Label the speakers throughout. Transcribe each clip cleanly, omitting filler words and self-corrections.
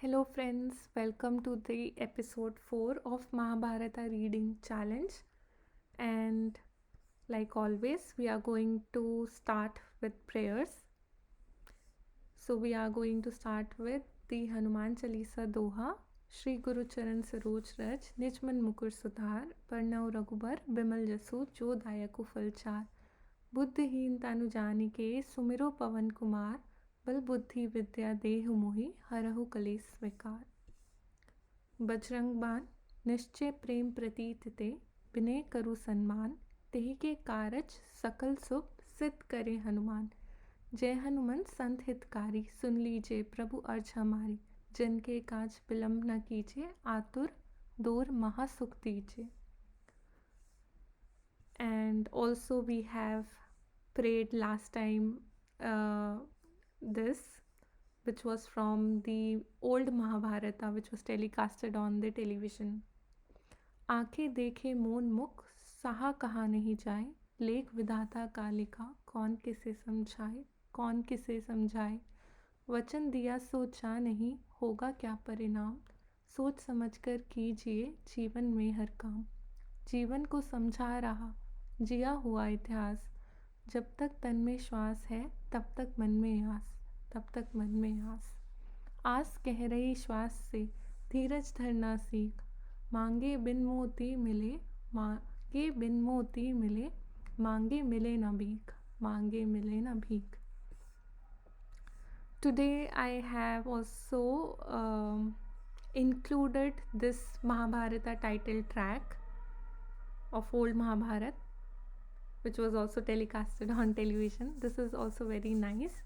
Speaker 1: Hello, friends. Welcome to the episode 4 of Mahabharata Reading Challenge. And like always, we are going to start with prayers. So, we are going to start with the Hanuman Chalisa Doha. Shri Guru Charan Saroj Raj, Nijman Mukur Sudhar, Parnav Raghubar, Bimal Jasu, Jo Dayaku Falchar, बुद्धिहीन तानु जानी के सुमिरो पवन कुमार बल बुद्धि विद्या देहु मोहि हरहु कलेस विकार बजरंग बाण निश्चय प्रेम प्रतीत ते विनय करु सन्मान तेहि के कारज सकल सुख सिद्ध करे हनुमान जय हनुमंत संत हितकारी सुन लीजिए प्रभु अर्ज हमारी जिनके काज विलंब न कीजिए आतुर दूर महासुख दीजिए. And also we have prayed last time this, which was from the old Mahabharata, which was telecasted on the television. आंखें देखे मोन मुख सहा कहा नहीं जाए लेख विधाता का लिखा कौन किसे समझाए कौन किसे समझाए वचन दिया सोचा नहीं होगा क्या परिणाम सोच समझकर कीजिए जीवन में हर काम जीवन को समझा रहा जिया हुआ इतिहास जब तक तन में श्वास है तब तक मन में आस तब तक मन में आस आस कह रही श्वास से धीरज धरना सीख मांगे बिन मोती मिले मांगे बिन मोती मिले मांगे मिले ना भीख मांगे मिले ना भीख. Today I have also included this Mahabharata title track of old Mahabharata, which was also telecasted on television. This is also very nice.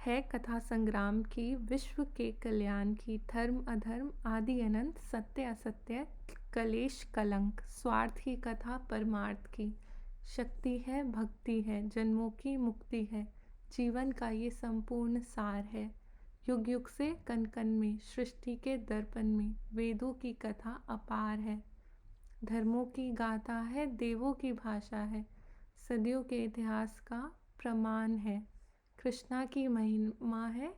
Speaker 1: है कथा संग्राम की विश्व के कल्याण की धर्म अधर्म आदि अनंत सत्य असत्य कलेश कलंक स्वार्थ की कथा परमार्थ की शक्ति है भक्ति है जन्मों की मुक्ति है जीवन का ये संपूर्ण सार है युग युग से कण कण में सृष्टि के दर्पण में वेदों की कथा अपार है धर्मों की गाथा है देवों की भाषा है सदियों के इतिहास का प्रमाण है कृष्णा की महिमा है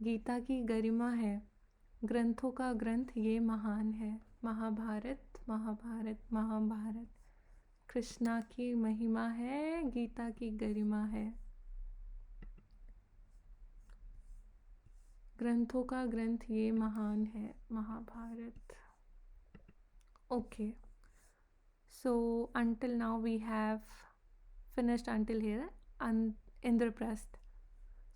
Speaker 1: गीता की गरिमा है ग्रंथों का ग्रंथ ये महान है महाभारत महाभारत महाभारत कृष्णा की महिमा है गीता की गरिमा है ग्रंथों का ग्रंथ ये महान है Mahabharat. Okay. So until now we have finished until here and Indraprasth.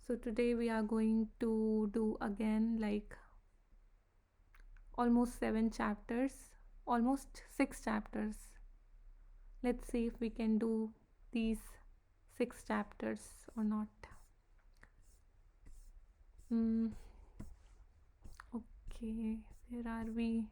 Speaker 1: So today we are going to do again like almost 7 chapters, almost 6 chapters. Let's see if we can do these 6 chapters or not. Okay, where are we?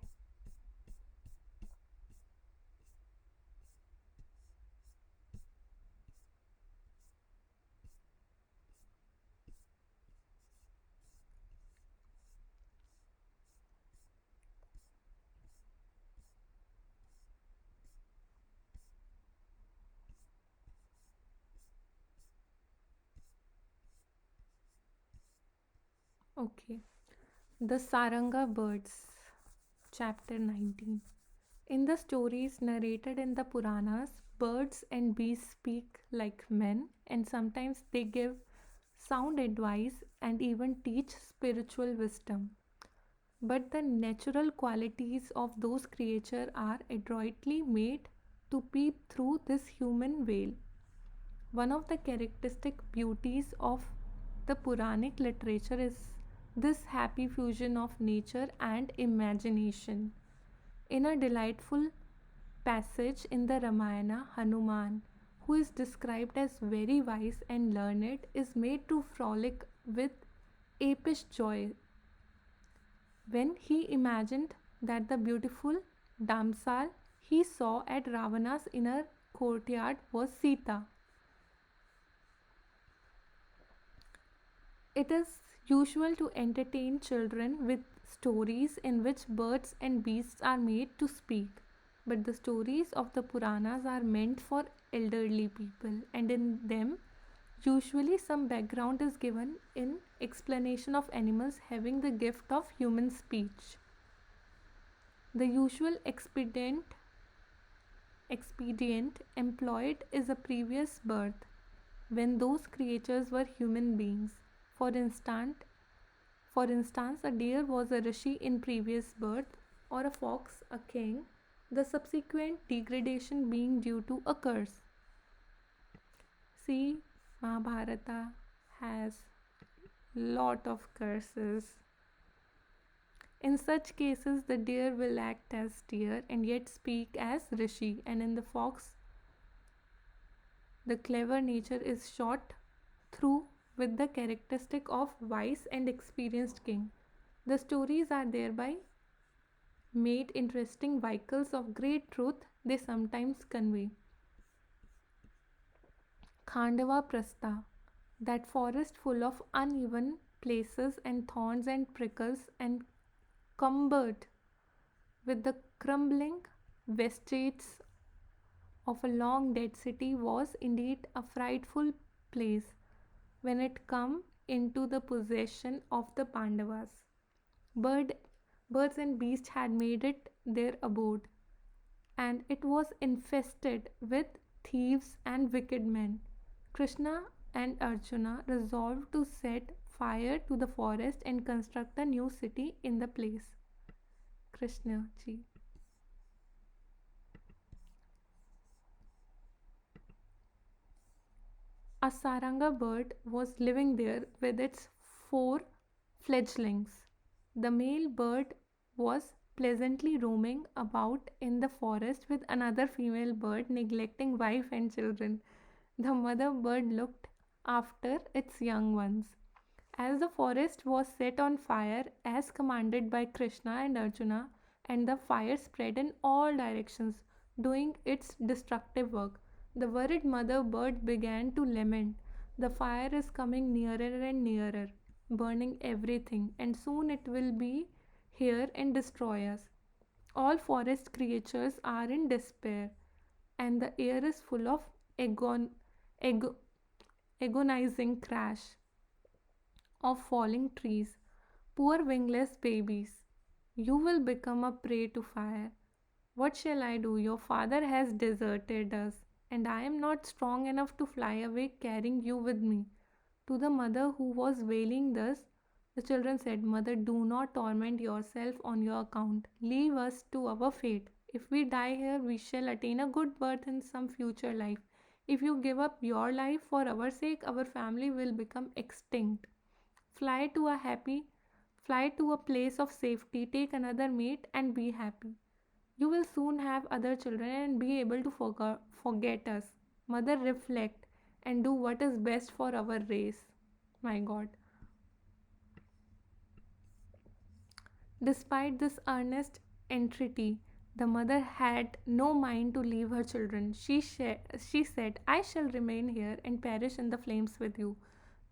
Speaker 1: Okay, the Saranga Birds, Chapter 19. In the stories narrated in the Puranas, birds and bees speak like men, and sometimes they give sound advice and even teach spiritual wisdom. But the natural qualities of those creatures are adroitly made to peep through this human veil. One of the characteristic beauties of the Puranic literature is this happy fusion of nature and imagination. In a delightful passage in the Ramayana, Hanuman, who is described as very wise and learned, is made to frolic with apish joy when he imagined that the beautiful damsel he saw at Ravana's inner courtyard was Sita. It is usual to entertain children with stories in which birds and beasts are made to speak, but the stories of the Puranas are meant for elderly people, and in them Usually, some background is given in explanation of animals having the gift of human speech. The usual expedient employed is a previous birth when those creatures were human beings. For instance, for instance, a deer was a rishi in previous birth, or a fox a king, the subsequent degradation being due to a curse. See, Mahabharata has lot of curses. In such cases, the deer will act as deer and yet speak as rishi, and in the fox, the clever nature is shot through with the characteristic of wise and experienced king. The stories are thereby made interesting vehicles of great truth they sometimes convey. Khandava Prastha, that forest full of uneven places and thorns and prickles and cumbered with the crumbling vestiges of a long dead city, was indeed a frightful place when it come into the possession of the Pandavas. Bird, birds and beasts had made it their abode, and it was infested with thieves and wicked men. Krishna and Arjuna resolved to set fire to the forest and construct a new city in the place. Krishna ji. A saranga bird was living there with its four fledglings. The male bird was pleasantly roaming about in the forest with another female bird, neglecting wife and children. The mother bird looked after its young ones. As the forest was set on fire, as commanded by Krishna and Arjuna, and the fire spread in all directions, doing its destructive work, the worried mother bird began to lament. The fire is coming nearer and nearer, burning everything, and soon it will be here and destroy us. All forest creatures are in despair, and the air is full of ag- agonizing crash of falling trees. Poor wingless babies, you will become a prey to fire. What shall I do? Your father has deserted us, and I am not strong enough to fly away carrying you with me. To the mother who was wailing thus, the children said, Mother, do not torment yourself on your account. Leave us to our fate. If we die here, we shall attain a good birth in some future life. If you give up your life for our sake, our family will become extinct. Fly to a happy, fly to a place of safety, take another mate, and be happy. You will soon have other children and be able to forget us. Mother, reflect and do what is best for our race. My God. Despite this earnest entreaty, the mother had no mind to leave her children. She said, I shall remain here and perish in the flames with you.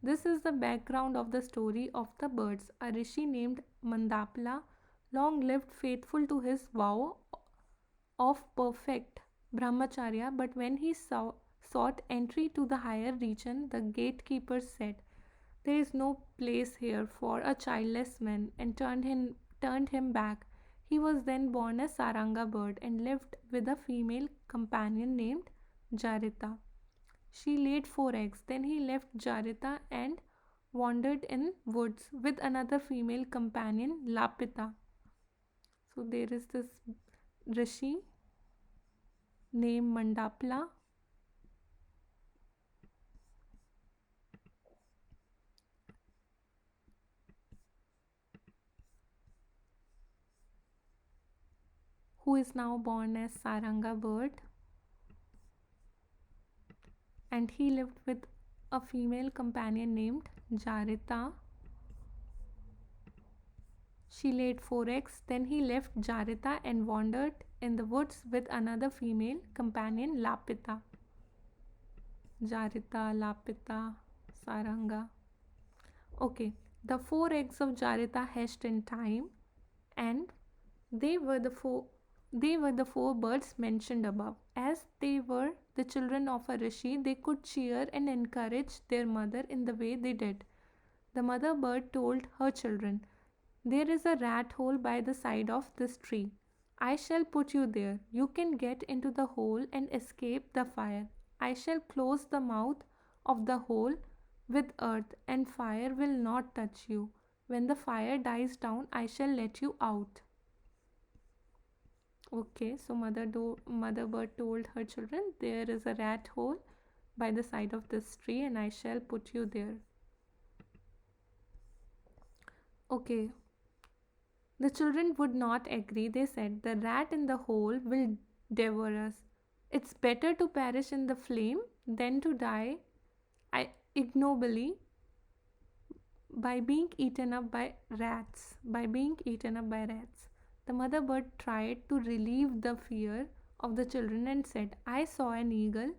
Speaker 1: This is the background of the story of the birds. A rishi named Mandapala long lived faithful to his vow of perfect brahmacharya, but when he sought entry to the higher region, the gatekeepers said, There is no place here for a childless man, and turned him back. He was then born a saranga bird and lived with a female companion named Jarita. She laid 4 eggs. Then he left Jarita and wandered in woods with another female companion, Lapita. So there is this rishi named Mandapala who is now born as Saranga bird, and he lived with a female companion named Jarita. She laid 4 eggs. Then he left Jarita and wandered in the woods with another female companion, Lapita. Jarita, Lapita, Saranga. Okay, the 4 eggs of Jarita hatched in time, and they were the They were the four birds mentioned above. As they were the children of a rishi, they could cheer and encourage their mother in the way they did. The mother bird told her children, "There is a rat hole by the side of this tree. I shall put you there. You can get into the hole and escape the fire. I shall close the mouth of the hole with earth, and fire will not touch you. When the fire dies down, I shall let you out." Okay, so mother bird told her children, "There is a rat hole by the side of this tree, and I shall put you there." Okay, the children would not agree. They said, "The rat in the hole will devour us. It's better to perish in the flame than to die ignobly by being eaten up by rats. The mother bird tried to relieve the fear of the children and said, "I saw an eagle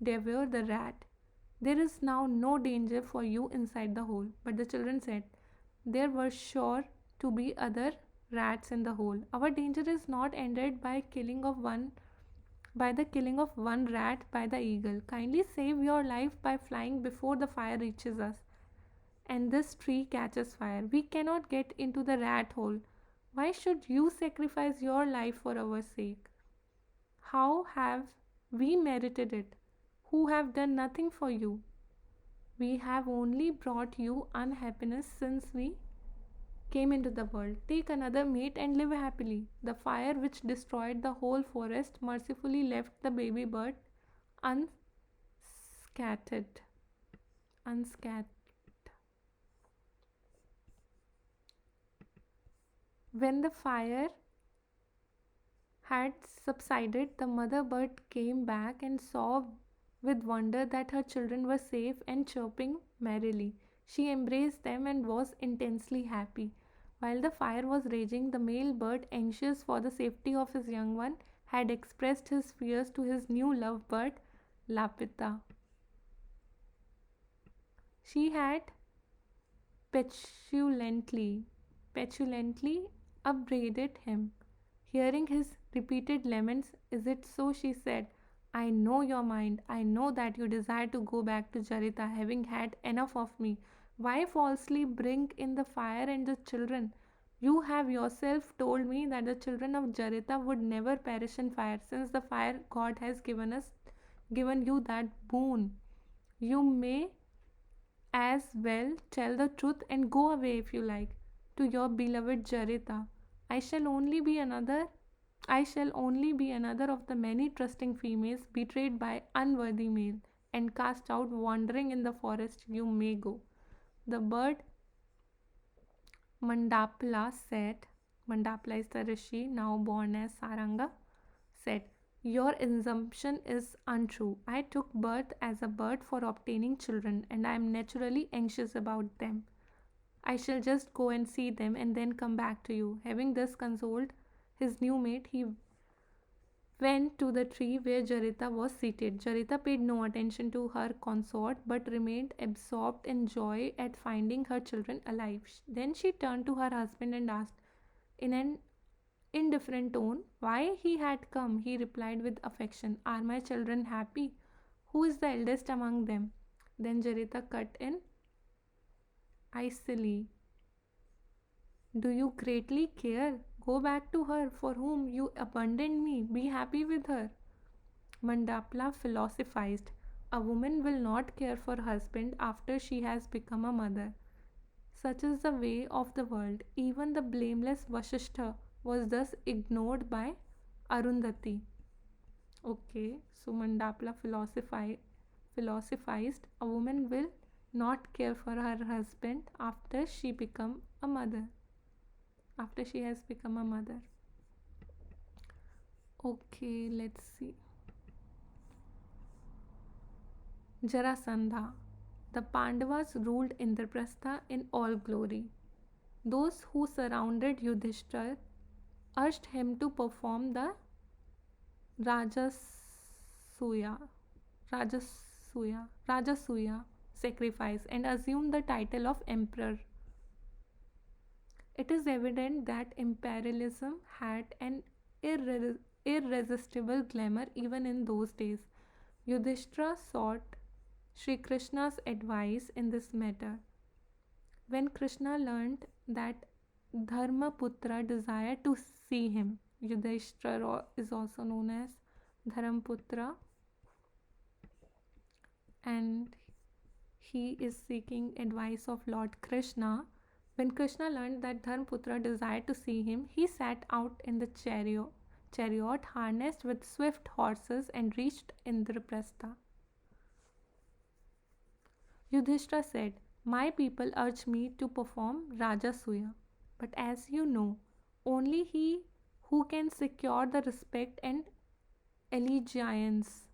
Speaker 1: devour the rat. There is now no danger for you inside the hole." But the children said, "There were sure to be other rats in the hole. Our danger is not ended by the killing of one rat by the eagle. Kindly save your life by flying before the fire reaches us and this tree catches fire. We cannot get into the rat hole. Why should you sacrifice your life for our sake? How have we merited it, who have done nothing for you? We have only brought you unhappiness since we came into the world. Take another mate and live happily." The fire which destroyed the whole forest mercifully left the baby bird unscathed. Unscathed. When the fire had subsided, the mother bird came back and saw with wonder that her children were safe and chirping merrily. She embraced them and was intensely happy. While the fire was raging, the male bird, anxious for the safety of his young one, had expressed his fears to his new love bird, Lapita. She had petulantly upbraided him. Hearing his repeated laments, "Is it so?" she said. "I know your mind. I know that you desire to go back to Jarita, having had enough of me. Why falsely bring in the fire and the children? You have yourself told me that the children of Jarita would never perish in fire, since the fire god has given you that boon. You may as well tell the truth and go away if you like to your beloved Jarita. I shall only be another of the many trusting females betrayed by unworthy male and cast out wandering in the forest. You may go." The bird Mandapala said, Mandapala is the rishi now born as Saranga, said, "Your assumption is untrue. I took birth as a bird for obtaining children, and I am naturally anxious about them. I shall just go and see them and then come back to you." Having thus consoled his new mate, he went to the tree where Jarita was seated. Jarita paid no attention to her consort but remained absorbed in joy at finding her children alive. Then she turned to her husband and asked, in an indifferent tone, why he had come. He replied with affection, "Are my children happy? Who is the eldest among them?" Then Jarita cut in icily, "Do you greatly care? Go back to her for whom you abandoned me. Be happy with her." Mandapla philosophized, "A woman will not care for her husband after she has become a mother. Such is the way of the world." Even the blameless Vasishtha was thus ignored by Arundhati. Okay, so Mandapla philosophized, "A woman will not care for her husband after she has become a mother. Okay, let's see. Jarasandha. The Pandavas ruled Indraprastha in all glory. Those who surrounded Yudhishthir urged him to perform the Rajasuya sacrifice and assume the title of emperor. It is evident that imperialism had an irresistible glamour even in those days. Yudhishthira sought Sri Krishna's advice in this matter. When Krishna learned that Dharmaputra desired to see him, Yudhishthira is also known as Dharmaputra, and he is seeking advice of Lord Krishna. When Krishna learned that Dharmaputra desired to see him, he set out in the chariot harnessed with swift horses and reached Indraprastha. Yudhishthira said, "My people urge me to perform Rajasuya, but as you know, only he who can secure the respect and allegiance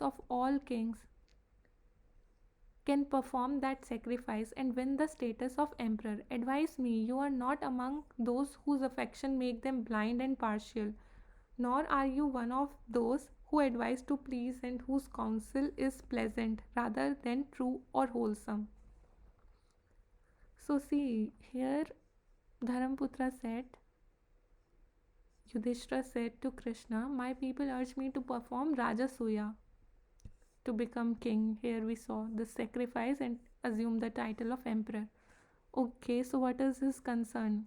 Speaker 1: of all kings can perform that sacrifice and win the status of emperor. Advise me, you are not among those whose affection make them blind and partial, nor are you one of those who advise to please and whose counsel is pleasant rather than true or wholesome." So see here, Dharmaputra said, Yudhishthira said to Krishna, "My people urge me to perform Rajasuya, to become king." Here we saw the sacrifice and assume the title of emperor. Okay, so what is his concern?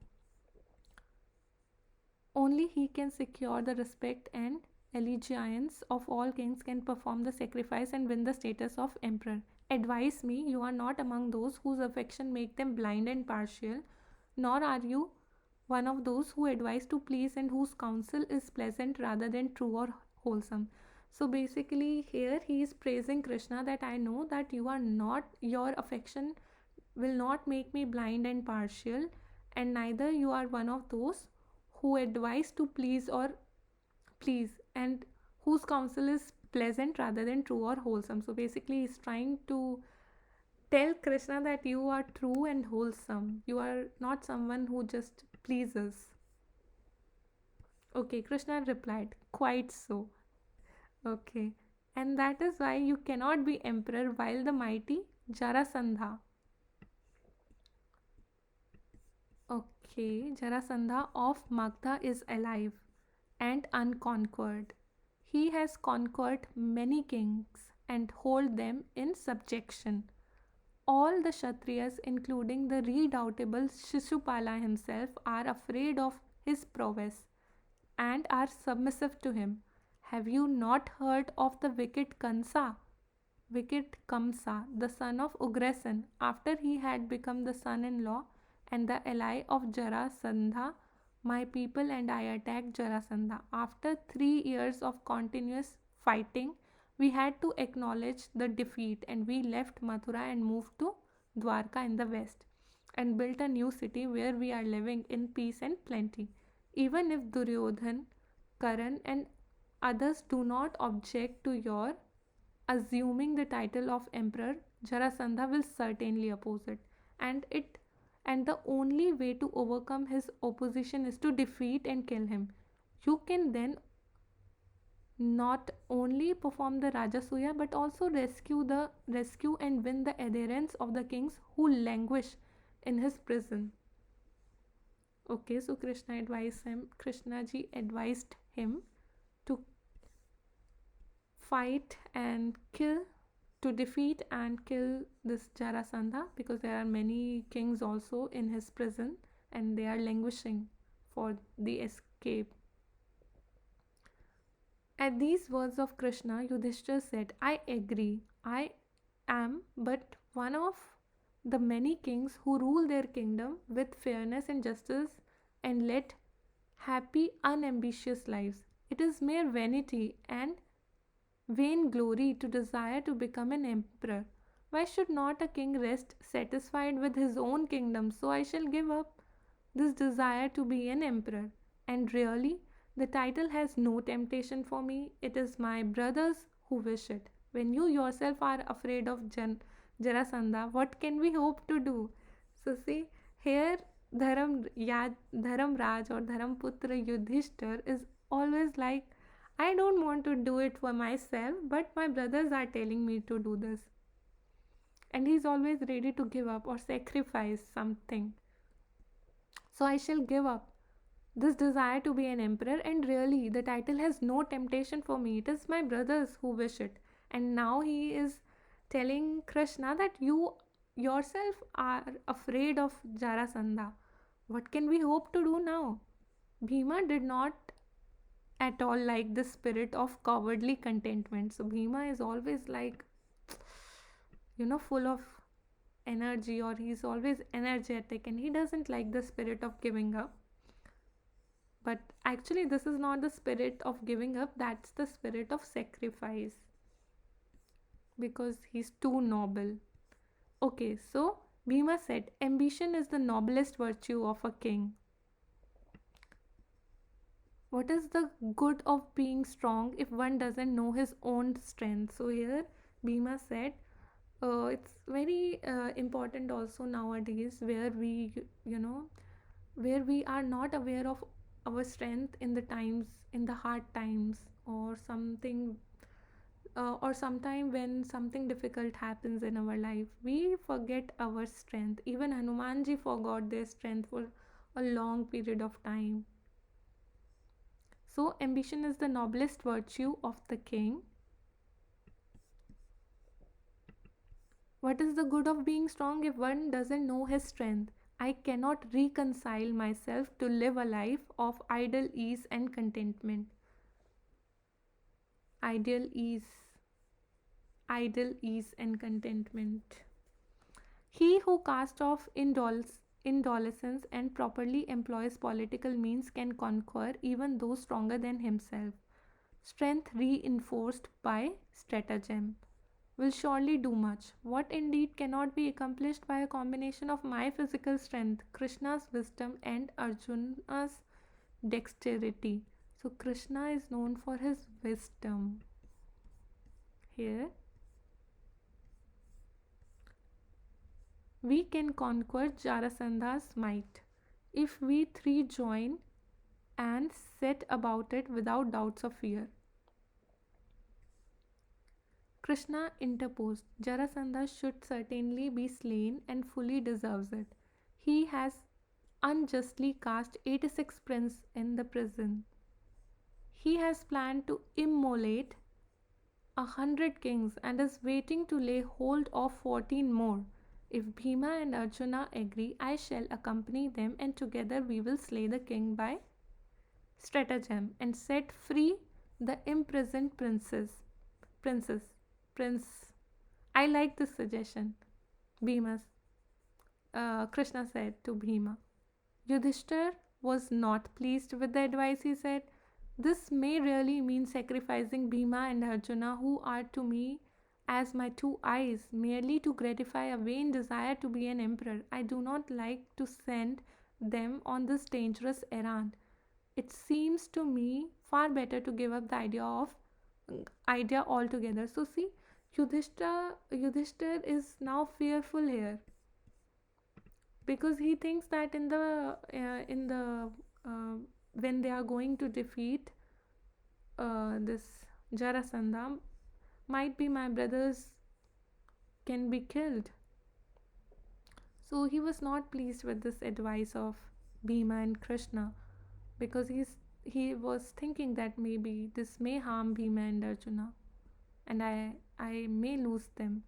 Speaker 1: Only he can secure the respect and allegiance of all kings, can perform the sacrifice and win the status of emperor. Advise me, you are not among those whose affection make them blind and partial, nor are you one of those who advise to please and whose counsel is pleasant rather than true or wholesome. So basically here he is praising Krishna that I know that you are not, your affection will not make me blind and partial, and neither you are one of those who advise to please and whose counsel is pleasant rather than true or wholesome. So basically he's trying to tell Krishna that you are true and wholesome. You are not someone who just pleases. Okay, Krishna replied, "Quite so." Okay, and that is why you cannot be emperor while the mighty Jarasandha. Okay, Jarasandha of Magda is alive and unconquered. He has conquered many kings and hold them in subjection. All the Kshatriyas, including the redoubtable Shishupala himself, are afraid of his prowess and are submissive to him. Have you not heard of the wicked Kamsa, the son of Ugrasen, after he had become the son-in-law and the ally of Jarasandha? My people and I attacked Jarasandha. After 3 years of continuous fighting, we had to acknowledge the defeat and we left Mathura and moved to Dwarka in the west and built a new city where we are living in peace and plenty. Even if Duryodhan, Karan, and others do not object to your assuming the title of emperor, Jarasandha will certainly oppose it. And the only way to overcome his opposition is to defeat and kill him. You can then not only perform the Rajasuya but also rescue and win the adherence of the kings who languish in his prison. Okay, so Krishna ji advised him to fight and kill, to defeat and kill this Jarasandha, because there are many kings also in his prison and they are languishing for the escape. At these words of Krishna, Yudhishthira said, "I agree. I am but one of the many kings who rule their kingdom with fairness and justice and lead happy, unambitious lives. It is mere vanity and vain glory to desire to become an emperor. Why should not a king rest satisfied with his own kingdom? So I shall give up this desire to be an emperor. And really, the title has no temptation for me. It is my brothers who wish it. When you yourself are afraid of Jarasandha, what can we hope to do?" So see, here Dharamraj or Dharamputra Yudhishthir is always like, I don't want to do it for myself, but my brothers are telling me to do this. And he's always ready to give up or sacrifice something. So I shall give up this desire to be an emperor, and really the title has no temptation for me. It is my brothers who wish it. And now he is telling Krishna that you yourself are afraid of Jarasandha. What can we hope to do now? Bhima did not at all like the spirit of cowardly contentment. So Bhima is always like, full of energy, or he's always energetic, and he doesn't like the spirit of giving up. But actually, this is not the spirit of giving up, that's the spirit of sacrifice, because he's too noble. Okay, so Bhima said, ambition is the noblest virtue of a king. What is the good of being strong if one doesn't know his own strength? So here Bhima said, it's very important also nowadays, where we are not aware of our strength in the times, in the hard times, or something, or sometime when something difficult happens in our life, we forget our strength. Even Hanumanji forgot their strength for a long period of time. So ambition is the noblest virtue of the king. What is the good of being strong if one doesn't know his strength? I cannot reconcile myself to live a life of idle ease and contentment. Ideal ease, idle ease and contentment. He who casts off indolence and properly employs political means can conquer even those stronger than himself. Strength reinforced by stratagem will surely do much. What indeed cannot be accomplished by a combination of my physical strength, Krishna's wisdom, and Arjuna's dexterity. So, Krishna is known for his wisdom. Here, we can conquer Jarasandha's might if we three join and set about it without doubts or fear. Krishna interposed, Jarasandha should certainly be slain and fully deserves it. He has unjustly cast 86 princes in the prison. He has planned to immolate 100 kings and is waiting to lay hold of 14 more. If Bhima and Arjuna agree, I shall accompany them, and together we will slay the king by stratagem and set free the imprisoned Princess. Prince. I like this suggestion. Bhima's. Krishna said to Bhima. Yudhishthir was not pleased with the advice. He said, this may really mean sacrificing Bhima and Arjuna, who are to me as my two eyes, merely to gratify a vain desire to be an emperor. I do not like to send them on this dangerous errand. It seems to me far better to give up the idea altogether. So see, Yudhishthir is now fearful here, because he thinks that in the when they are going to defeat this Jarasandha, might be my brothers can be killed. So he was not pleased with this advice of Bhima and Krishna, because he was thinking that maybe this may harm Bhima and Arjuna, and I may lose them.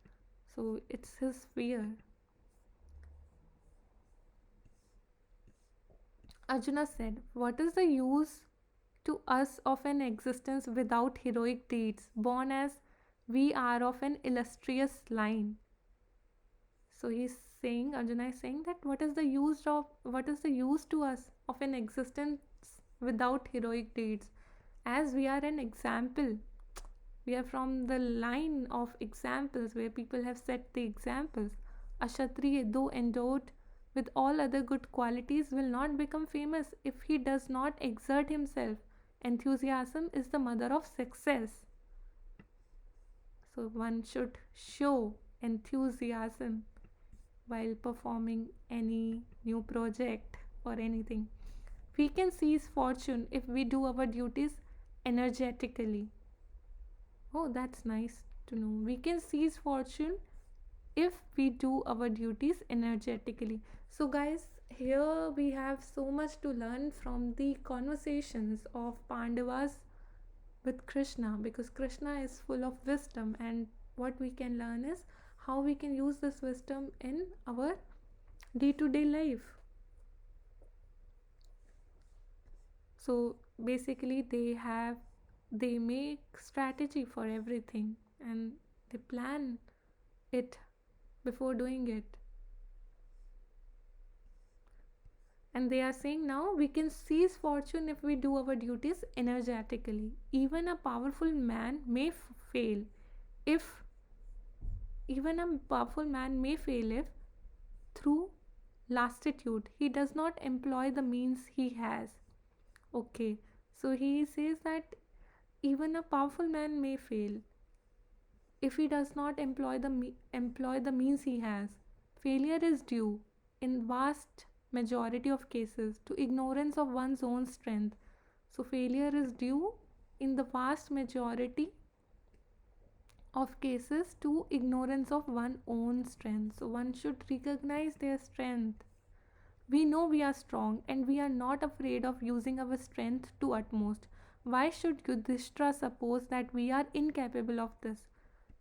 Speaker 1: So it's his fear. Arjuna said, what is the use to us of an existence without heroic deeds, born as we are of an illustrious line? So Arjuna is saying that what is the use to us of an existence without heroic deeds, as we are an example. We are from the line of examples, where people have set the examples. A Kshatriya, though endowed with all other good qualities, will not become famous if he does not exert himself. Enthusiasm is the mother of success. So one should show enthusiasm while performing any new project or anything. We can seize fortune if we do our duties energetically. Oh, that's nice to know. We can seize fortune if we do our duties energetically. So guys, here we have so much to learn from the conversations of Pandavas with Krishna, because Krishna is full of wisdom, and what we can learn is how we can use this wisdom in our day to day life. So basically, they make strategy for everything, and they plan it before doing it. And they are saying now we can seize fortune if we do our duties energetically. Even a powerful man may fail if even a powerful man may fail if through lassitude he does not employ the means he has. Okay, so he says that even a powerful man may fail if he does not employ the means he has. Failure is due, in vast majority of cases, to ignorance of one's own strength. So failure is due in the vast majority of cases to ignorance of one's own strength. So one should recognize their strength. We know we are strong and we are not afraid of using our strength to utmost. Why should Yudhishthira suppose that we are incapable of this?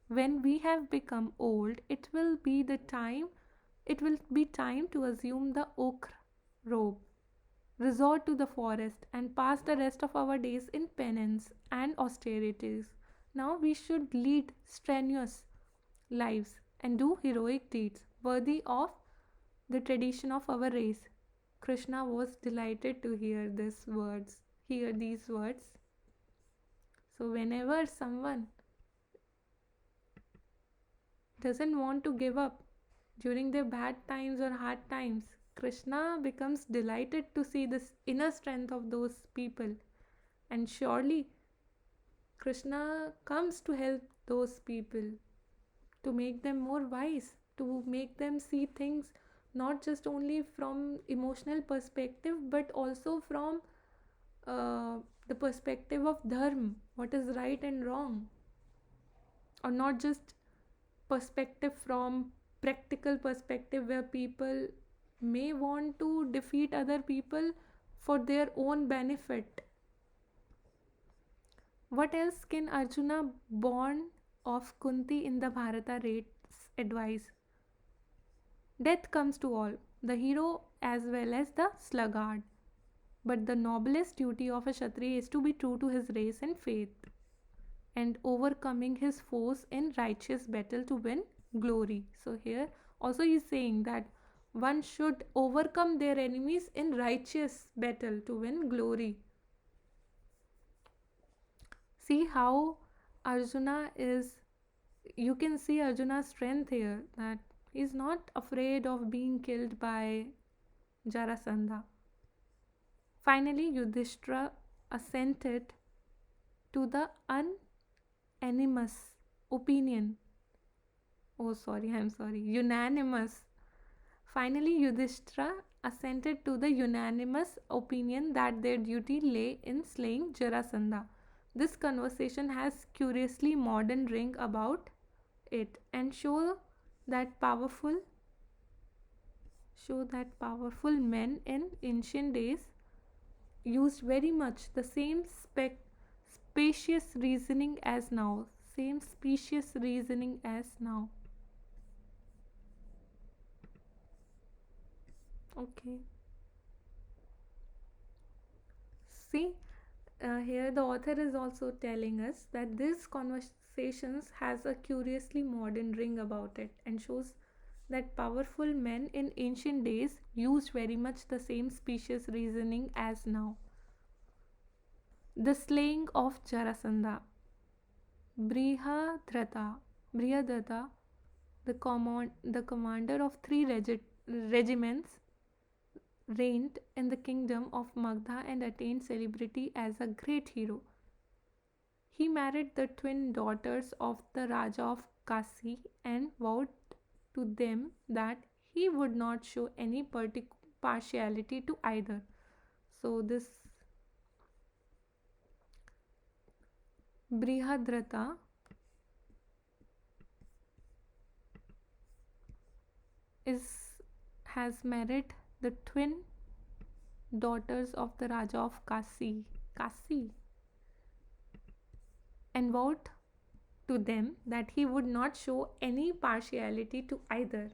Speaker 1: When we have become old, it will be time to assume the ochre robe, resort to the forest, and pass the rest of our days in penance and austerities. Now we should lead strenuous lives and do heroic deeds worthy of the tradition of our race. Krishna was delighted to hear these words. So whenever someone doesn't want to give up during their bad times or hard times, Krishna becomes delighted to see this inner strength of those people. And surely Krishna comes to help those people, to make them more wise, to make them see things not just only from emotional perspective but also from uh, the perspective of dharma, what is right and wrong, or not just perspective from practical perspective where people may want to defeat other people for their own benefit. What else can Arjuna, born of Kunti in the Bharata, rates advice? Death comes to all, the hero as well as the sluggard. But the noblest duty of a Kshatriya is to be true to his race and faith, and overcoming his foes in righteous battle to win glory. So here also he is saying that one should overcome their enemies in righteous battle to win glory. See how Arjuna is, you can see Arjuna's strength here, that he is not afraid of being killed by Jarasandha. Finally, Yudhishthira assented to the unanimous opinion. Oh, sorry, I'm sorry. Unanimous. Finally, Yudhishthira assented to the unanimous opinion that their duty lay in slaying Jarasandha. This conversation has curiously modern ring about it, and show that powerful men in ancient days used very much the same spacious reasoning as now. Same specious reasoning as now. Okay. See, here the author is also telling us that this conversations has a curiously modern ring about it, and shows that powerful men in ancient days used very much the same specious reasoning as now. The slaying of Jarasandha. Brihadratha, Brihadratha, the commander of three regiments, reigned in the kingdom of Magdha and attained celebrity as a great hero. He married the twin daughters of the Raja of Kasi and vowed to them that he would not show any partiality to either. So this Brihadratha is has married the twin daughters of the Raja of Kasi, and vowed to them that he would not show any partiality to either.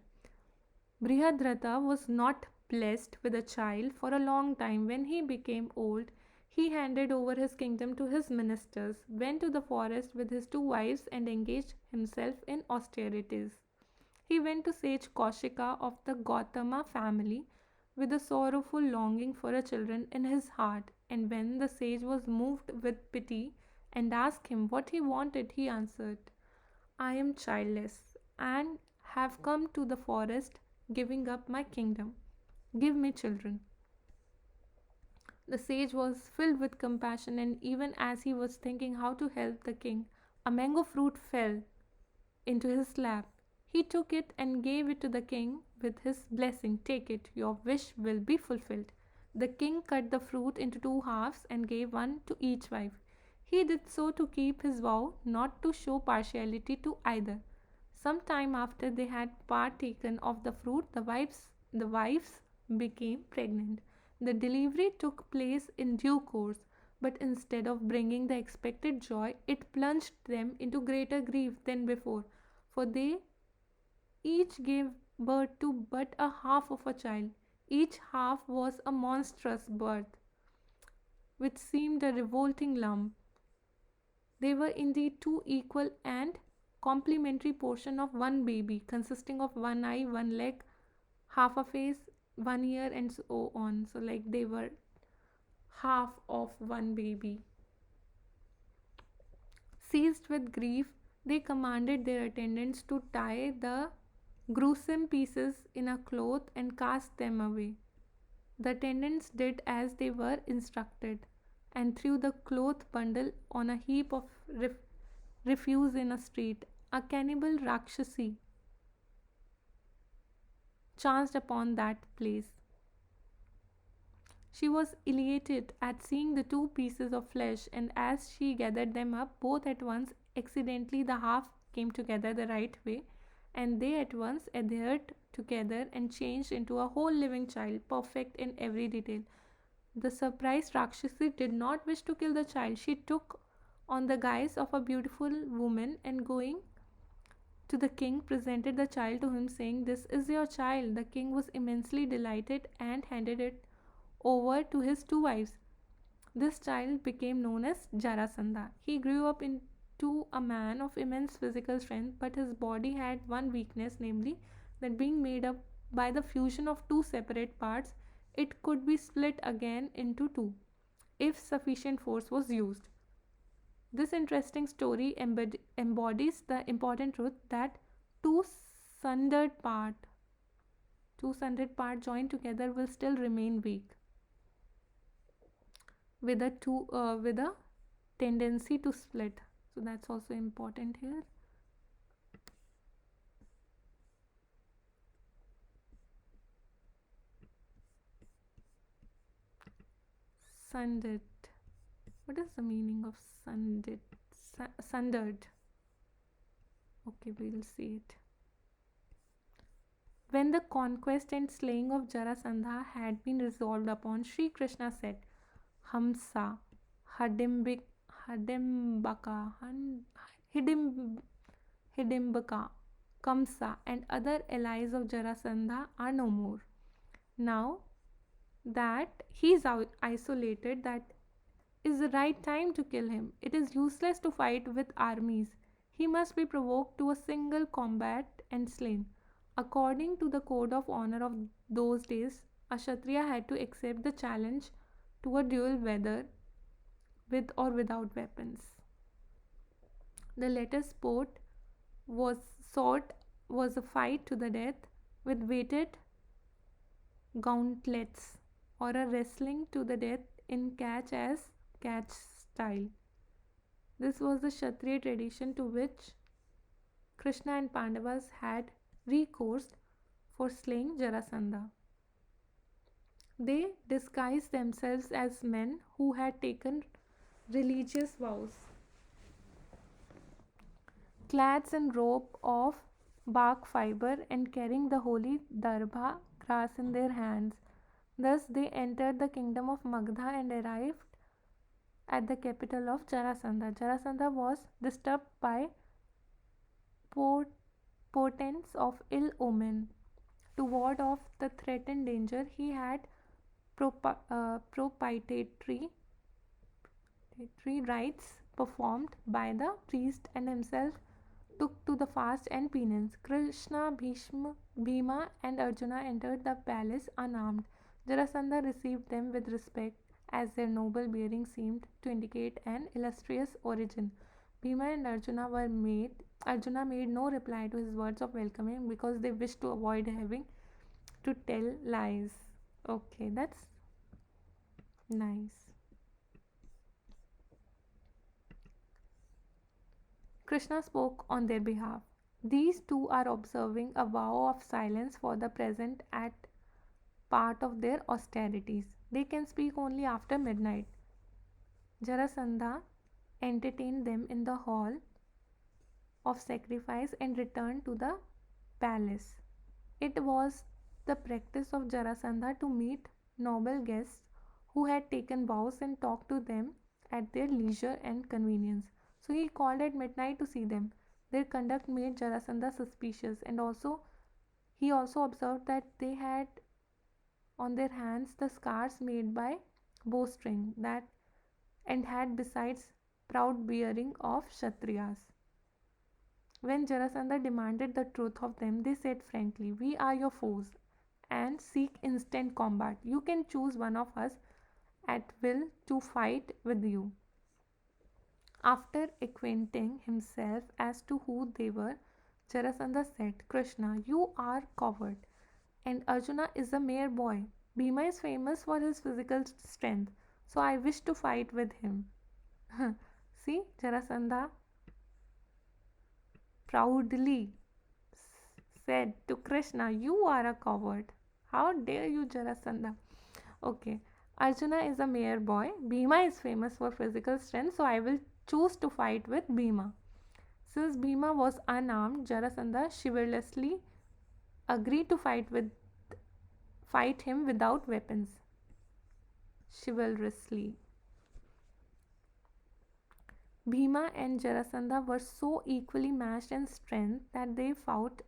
Speaker 1: Brihadratha was not blessed with a child for a long time. When he became old, he handed over his kingdom to his ministers, went to the forest with his two wives, and engaged himself in austerities. He went to sage Kaushika of the Gautama family with a sorrowful longing for a children in his heart, and when the sage was moved with pity and asked him what he wanted, he answered, I am childless and have come to the forest, giving up my kingdom. Give me children. The sage was filled with compassion, and even as he was thinking how to help the king, a mango fruit fell into his lap. He took it and gave it to the king with his blessing. Take it, your wish will be fulfilled. The king cut the fruit into two halves and gave one to each wife. He did so to keep his vow not to show partiality to either. Some time after they had partaken of the fruit, the wives became pregnant. The delivery took place in due course, but instead of bringing the expected joy, it plunged them into greater grief than before, for they each gave birth to but a half of a child. Each half was a monstrous birth, which seemed a revolting lump. They were indeed two equal and complementary portions of one baby, consisting of one eye, one leg, half a face, one ear, and so on. So, like they were half of one baby. Seized with grief, they commanded their attendants to tie the gruesome pieces in a cloth and cast them away. The attendants did as they were instructed and threw the cloth bundle on a heap of refuse in a street. A cannibal Rakshasi chanced upon that place. She was elated at seeing the two pieces of flesh, and as she gathered them up, both at once, accidentally the half came together the right way, and they at once adhered together and changed into a whole living child, perfect in every detail. The surprised Rakshasi did not wish to kill the child. She took on the guise of a beautiful woman and going to the king presented the child to him, saying, This is your child. The king was immensely delighted and handed it over to his two wives. This child became known as Jarasandha. He grew up into a man of immense physical strength, but his body had one weakness, namely that being made up by the fusion of two separate parts, it could be split again into two if sufficient force was used. This interesting story embodies the important truth that two sundered part two sundered part joined together will still remain weak with a tendency to split. So that's also important here. Sundered. What is the meaning of sundered? Sundered. Okay, we'll see it. When the conquest and slaying of Jarasandha had been resolved upon, Sri Krishna said, Hamsa, Hadimbaka, Hidimbaka, Kamsa, and other allies of Jarasandha are no more. Now that he is isolated, that is the right time to kill him. It is useless to fight with armies. He must be provoked to a single combat and slain. According to the code of honor of those days, a Kshatriya had to accept the challenge to a duel, whether with or without weapons. The latter sport was a fight to the death with weighted gauntlets, or a wrestling to the death in catch style. This was the Kshatriya tradition to which Krishna and Pandavas had recourse for slaying Jarasandha. They disguised themselves as men who had taken religious vows, clad in robe of bark fiber and carrying the holy darbha grass in their hands. Thus they entered the kingdom of Magdha and arrived at the capital of Jarasandha. Jarasandha was disturbed by port- portents of ill omen. To ward off the threatened danger, he had propitiatory rites performed by the priest and himself took to the fast and penance. Krishna, Bhima, and Arjuna entered the palace unarmed. Jarasandha received them with respect, as their noble bearing seemed to indicate an illustrious origin. Bhima and Arjuna made no reply to his words of welcoming because they wished to avoid having to tell lies. Okay, that's nice. Krishna spoke on their behalf. These two are observing a vow of silence for the present at part of their austerities. They can speak only after midnight. Jarasandha entertained them in the hall of sacrifice and returned to the palace. It was the practice of Jarasandha to meet noble guests who had taken vows and talk to them at their leisure and convenience. So he called at midnight to see them. Their conduct made Jarasandha suspicious, and he also observed that they had on their hands the scars made by bowstring that and had besides proud bearing of Kshatriyas. When Jarasandha demanded the truth of them, they said frankly, "We are your foes and seek instant combat. You can choose one of us at will to fight with you." After acquainting himself as to who they were, Jarasandha said, "Krishna, you are coward, and Arjuna is a mere boy. Bhima is famous for his physical strength, so I wish to fight with him." See, Jarasandha proudly said to Krishna, "You are a coward. How dare you, Jarasandha?" Okay, Arjuna is a mere boy. Bhima is famous for physical strength, so I will choose to fight with Bhima. Since Bhima was unarmed, Jarasandha chivalrously agreed to fight him without weapons. Chivalrously. Bhima and Jarasandha were so equally matched in strength that they fought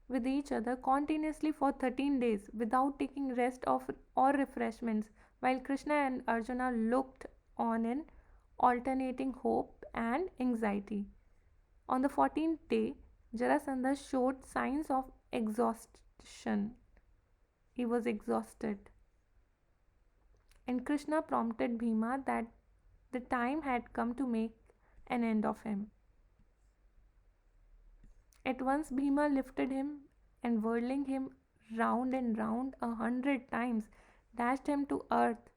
Speaker 1: with each other continuously for 13 days without taking rest or refreshments, while Krishna and Arjuna looked on in alternating hope and anxiety. On the 14th day, Jarasandha showed signs of exhaustion. He was exhausted. And Krishna prompted Bhima that the time had come to make an end of him. At once Bhima lifted him and whirling him round and round 100 times, dashed him to earth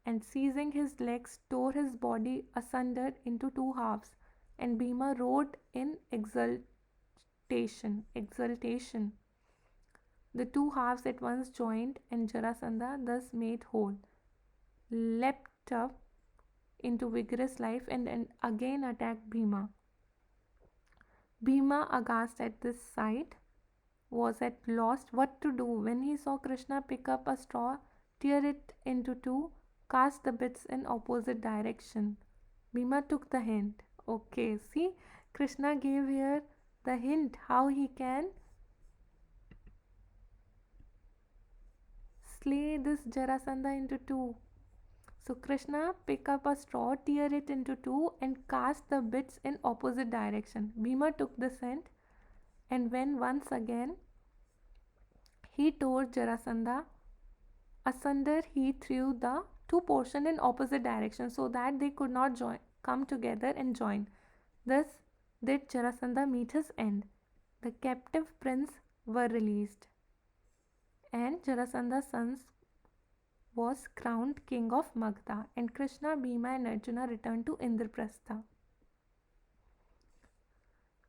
Speaker 1: and seizing his legs tore his body asunder into two halves, and Bhima roared in exultation. The two halves at once joined, and Jarasandha, thus made whole, leapt up into vigorous life and again attacked Bhima. Bhima, aghast at this sight, was at loss what to do when he saw Krishna pick up a straw, tear it into two, cast the bits in opposite direction. Bhima took the hint. Okay, see, Krishna gave here the hint how he can slay this Jarasandha into two. So Krishna pick up a straw, tear it into two, and cast the bits in opposite direction. Bhima took the scent, and when once again he tore Jarasandha asunder, he threw the two portions in opposite directions so that they could not come together and join. Thus did Jarasandha meet his end. The captive prince were released, and Jarasandha's sons was crowned king of Magda, and Krishna, Bhima, and Arjuna returned to Indraprastha.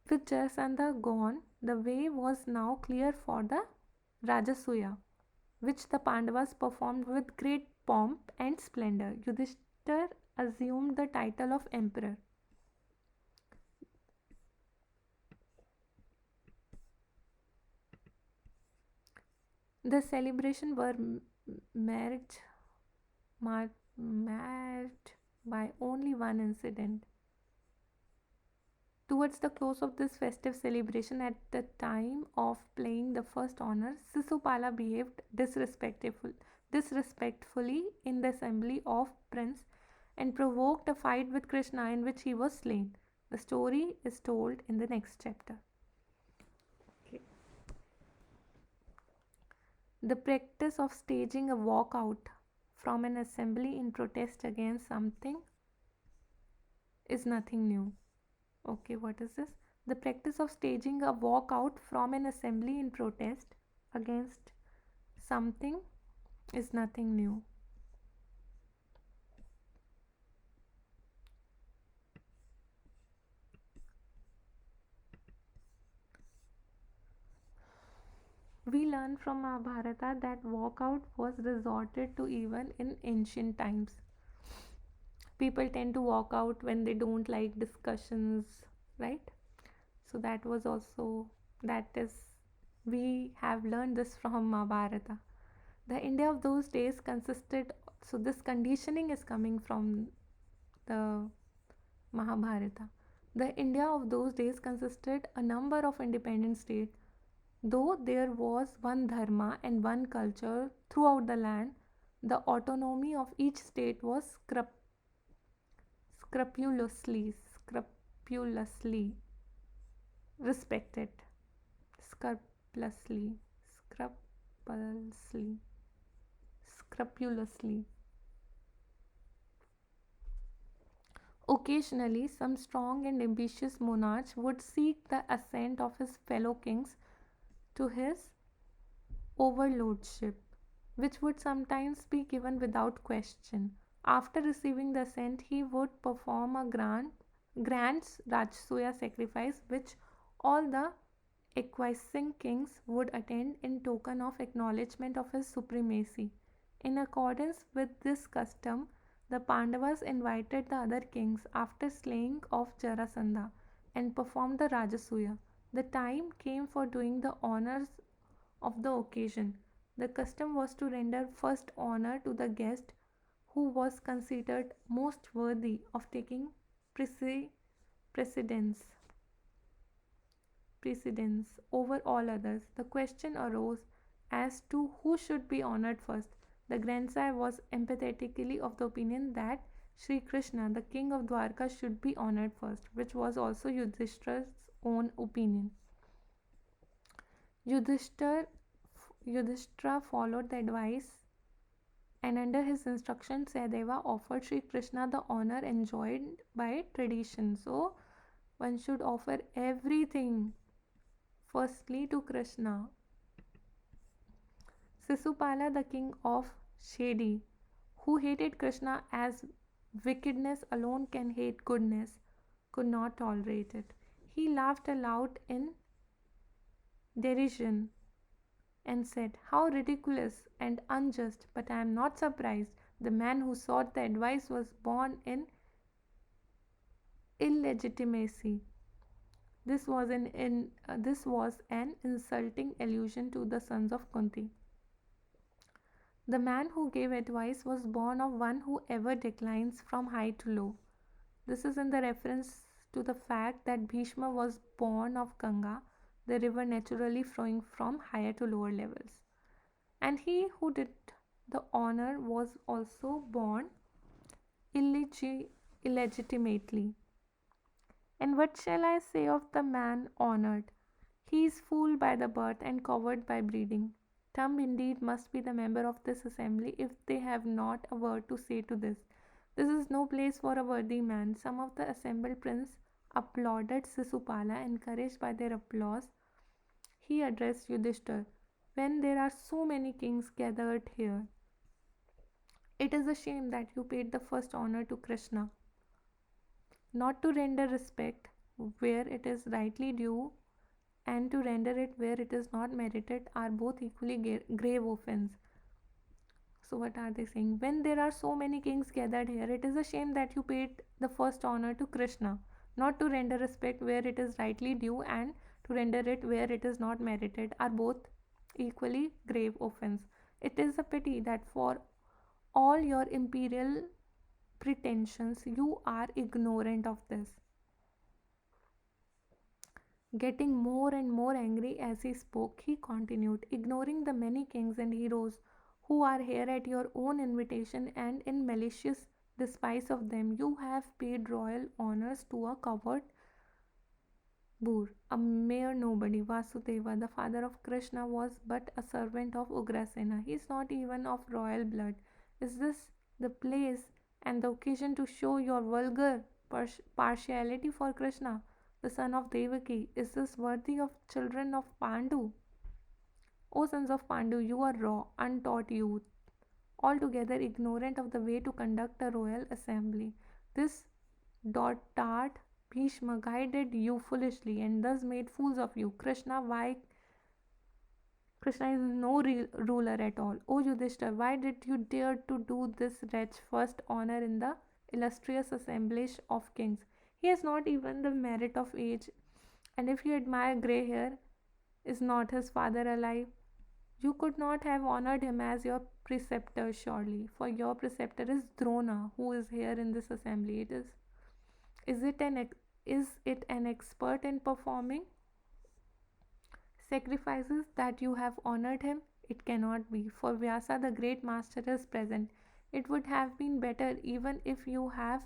Speaker 1: With Jarasandha gone, the way was now clear for the Rajasuya, which the Pandavas performed with great pomp and splendor. Yudhishthir assumed the title of emperor. The celebration were marked, marked by only one incident. Towards the close of this festive celebration, at the time of playing the first honor, Sisupala behaved disrespectfully in the assembly of prince and provoked a fight with Krishna in which he was slain. The story is told in the next chapter. Okay. The practice of staging a walkout from an assembly in protest against something is nothing new. Okay, what is this? The practice of staging a walkout from an assembly in protest against something is nothing new. We learn from Mahabharata that walkout was resorted to even in ancient times. People tend to walk out when they don't like discussions, right? So that was also, that is, we have learned this from Mahabharata. The India of those days consisted, so this conditioning is coming from the Mahabharata. The India of those days consisted a number of independent states. Though there was one dharma and one culture throughout the land, the autonomy of each state was scrupulously respected. Scrupulously, scrupulously, scrupulously. Occasionally, some strong and ambitious monarch would seek the assent of his fellow kings to his overlordship, which would sometimes be given without question. After receiving the assent, he would perform a grand Rajasuya sacrifice, which all the acquiescing kings would attend in token of acknowledgement of his supremacy. In accordance with this custom, the Pandavas invited the other kings after slaying of Jarasandha and performed the Rajasuya. The time came for doing the honors of the occasion. The custom was to render first honor to the guest who was considered most worthy of taking precedence precedence over all others. The question arose as to who should be honored first. The grandsire was empathetically of the opinion that Sri Krishna, the king of Dwarka, should be honored first, which was also Yudhishthira's own opinion. Yudhishthira followed the advice, and under his instruction Sahadeva offered Sri Krishna the honor enjoined by tradition. So one should offer everything firstly to Krishna. Sisupala, the king of Shedi, who hated Krishna as wickedness alone can hate goodness, could not tolerate it. He laughed aloud in derision and said, "How ridiculous and unjust! But I am not surprised. The man who sought the advice was born in illegitimacy." This was an insulting allusion to the sons of Kunti. The man who gave advice was born of one who ever declines from high to low. This is in the reference to the fact that Bhishma was born of Ganga, the river naturally flowing from higher to lower levels. And he who did the honor was also born illegitimately. And what shall I say of the man honored? He is fooled by the birth and covered by breeding. Dumb indeed must be the member of this assembly if they have not a word to say to this. This is no place for a worthy man. Some of the assembled princes applauded Sisupala. Encouraged by their applause, he addressed Yudhishthir. When there are so many kings gathered here, it is a shame that you paid the first honor to Krishna. Not to render respect where it is rightly due and to render it where it is not merited are both equally grave offense. So what are they saying? When there are so many kings gathered here, it is a shame that you paid the first honor to Krishna. Not to render respect where it is rightly due and to render it where it is not merited are both equally grave offense. It is a pity that for all your imperial pretensions, you are ignorant of this. Getting more and more angry as he spoke, he continued, ignoring the many kings and heroes who are here at your own invitation and in malicious despise of them, you have paid royal honors to a coward boor, a mere nobody. Vasudeva, the father of Krishna, was but a servant of Ugrasena. He is not even of royal blood. Is this the place and the occasion to show your vulgar partiality for Krishna, the son of Devaki? Is this worthy of children of Pandu? O sons of Pandu, you are raw, untaught youth, altogether ignorant of the way to conduct a royal assembly. This dotard Bhishma guided you foolishly and thus made fools of you. Krishna is no real ruler at all. O Yudhishthir, why did you dare to do this wretch first honor in the illustrious assemblage of kings? He has not even the merit of age, and if you admire grey hair, is not his father alive? You could not have honored him as your preceptor, surely, for your preceptor is Drona, who is here in this assembly. Is it an is it an expert in performing sacrifices that you have honored him? It cannot be, for Vyasa the great master is present. It would have been better even if you had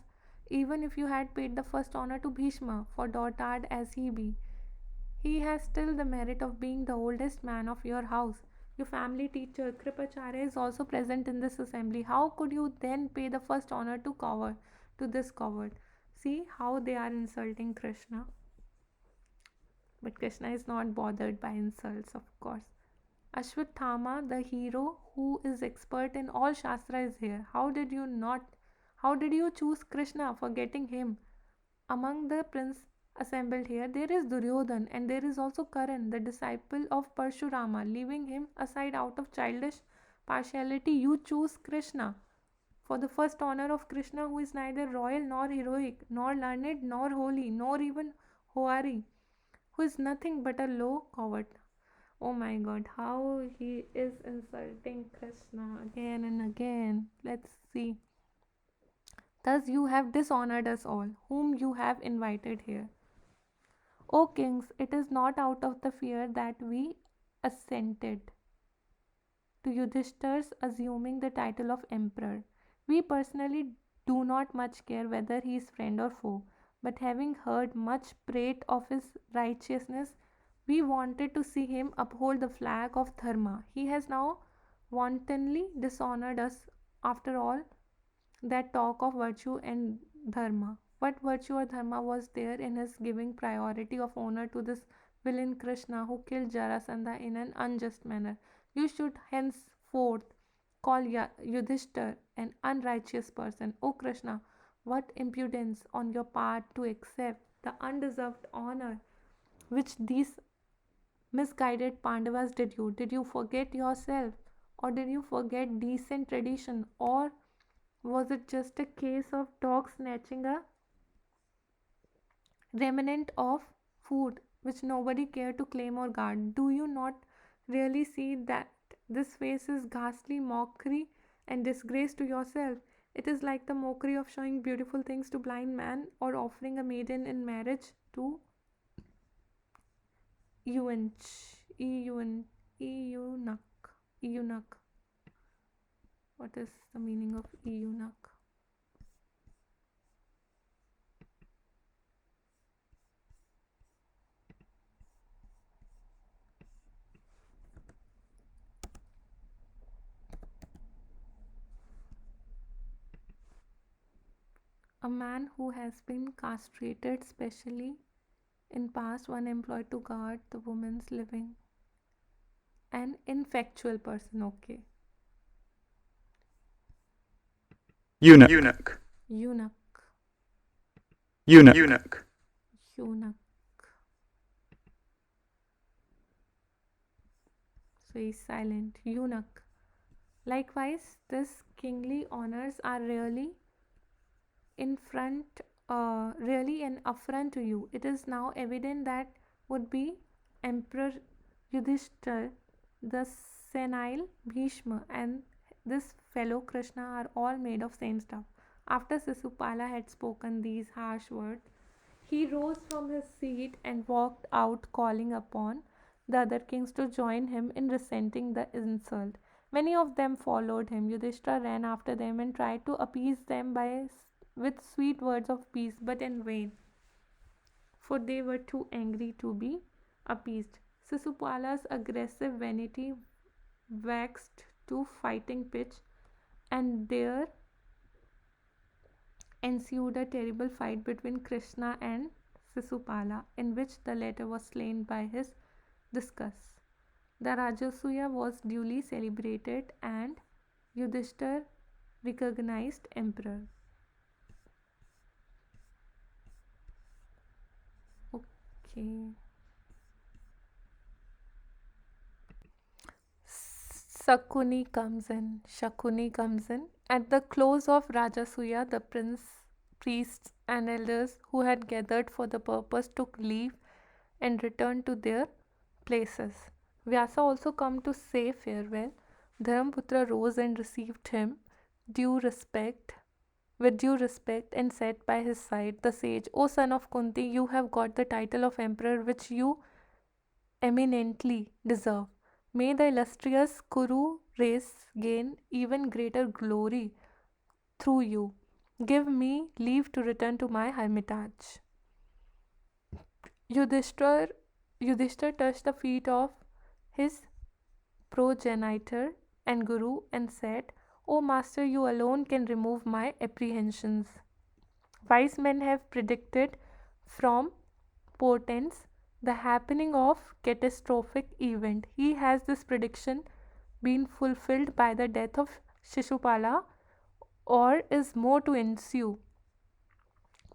Speaker 1: paid the first honor to Bhishma, for dotard as he be. He has still the merit of being the oldest man of your house. Your family teacher Kripacharya is also present in this assembly. How could you then pay the first honor to this coward? See how they are insulting Krishna. But Krishna is not bothered by insults, of course. Ashwatthama, the hero who is expert in all Shastra, is here. How did you choose Krishna, forgetting him? Among the prince assembled here, there is Duryodhan and there is also Karan, the disciple of Parshurama. Leaving him aside out of childish partiality, you choose Krishna for the first honor of Krishna, who is neither royal nor heroic, nor learned nor holy, nor even hoary, who is nothing but a low coward. Oh my god, how he is insulting Krishna again and again. Let's see. Thus you have dishonored us all, whom you have invited here. O kings, it is not out of the fear that we assented to Yudhishthir's assuming the title of emperor. We personally do not much care whether he is friend or foe, but having heard much prate of his righteousness, we wanted to see him uphold the flag of Dharma. He has now wantonly dishonored us after all that talk of virtue and dharma. What virtue or dharma was there in his giving priority of honor to this villain Krishna who killed Jarasandha in an unjust manner? You should henceforth call Yudhishthir an unrighteous person. O Krishna, what impudence on your part to accept the undeserved honor which these misguided Pandavas did you? Did you forget yourself? Or did you forget decent tradition? Or was it just a case of dog snatching a remnant of food which nobody cared to claim or guard? Do you not really see that this face is ghastly mockery and disgrace to yourself? It is like the mockery of showing beautiful things to blind man or offering a maiden in marriage to eunuch. What is the meaning of eunuch? A man who has been castrated, specially in past one employed to guard the woman's living. An infectual person, okay.
Speaker 2: Eunuch.
Speaker 1: Eunuch.
Speaker 2: Eunuch. Eunuch.
Speaker 1: Eunuch. So he's silent. Eunuch. Likewise, this kingly honors are really an affront to you. It is now evident that would be Emperor Yudhishthir, the senile Bhishma and this fellow Krishna are all made of same stuff. After Sisupala had spoken these harsh words, he rose from his seat and walked out, calling upon the other kings to join him in resenting the insult. Many of them followed him. Yudhishthira ran after them and tried to appease them with sweet words of peace, but in vain, for they were too angry to be appeased. Sisupala's aggressive vanity waxed to fighting pitch, and there ensued a terrible fight between Krishna and Sisupala, in which the latter was slain by his discuss. The Rajasuya was duly celebrated and Yudhishthir recognized emperor. Okay. Shakuni comes in. At the close of Rajasuya, the priests, and elders who had gathered for the purpose took leave and returned to their places. Vyasa also come to say farewell. Dharmaputra rose and received him due respect with due respect and said by his side the sage, O son of Kunti, you have got the title of emperor which you eminently deserve. May the illustrious Kuru race gain even greater glory through you. Give me leave to return to my hermitage. Yudhishthir, Yudhishthir touched the feet of his progenitor and Guru and said, O master, you alone can remove my apprehensions. Wise men have predicted from portents the happening of catastrophic event. He has this prediction been fulfilled by the death of Shishupala or is more to ensue?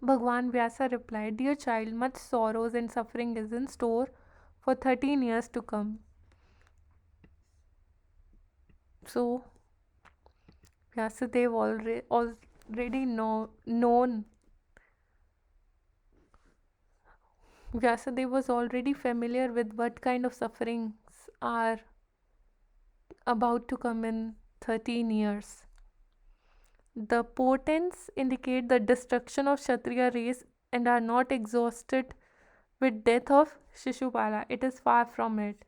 Speaker 1: Bhagwan Vyasa replied, Dear child, much sorrows and suffering is in store for 13 years to come. So, Vyasadeva already known. Vyasadeva was already familiar with what kind of sufferings are about to come in 13 years. The portents indicate the destruction of Kshatriya race and are not exhausted with death of Shishupala. It is far from it.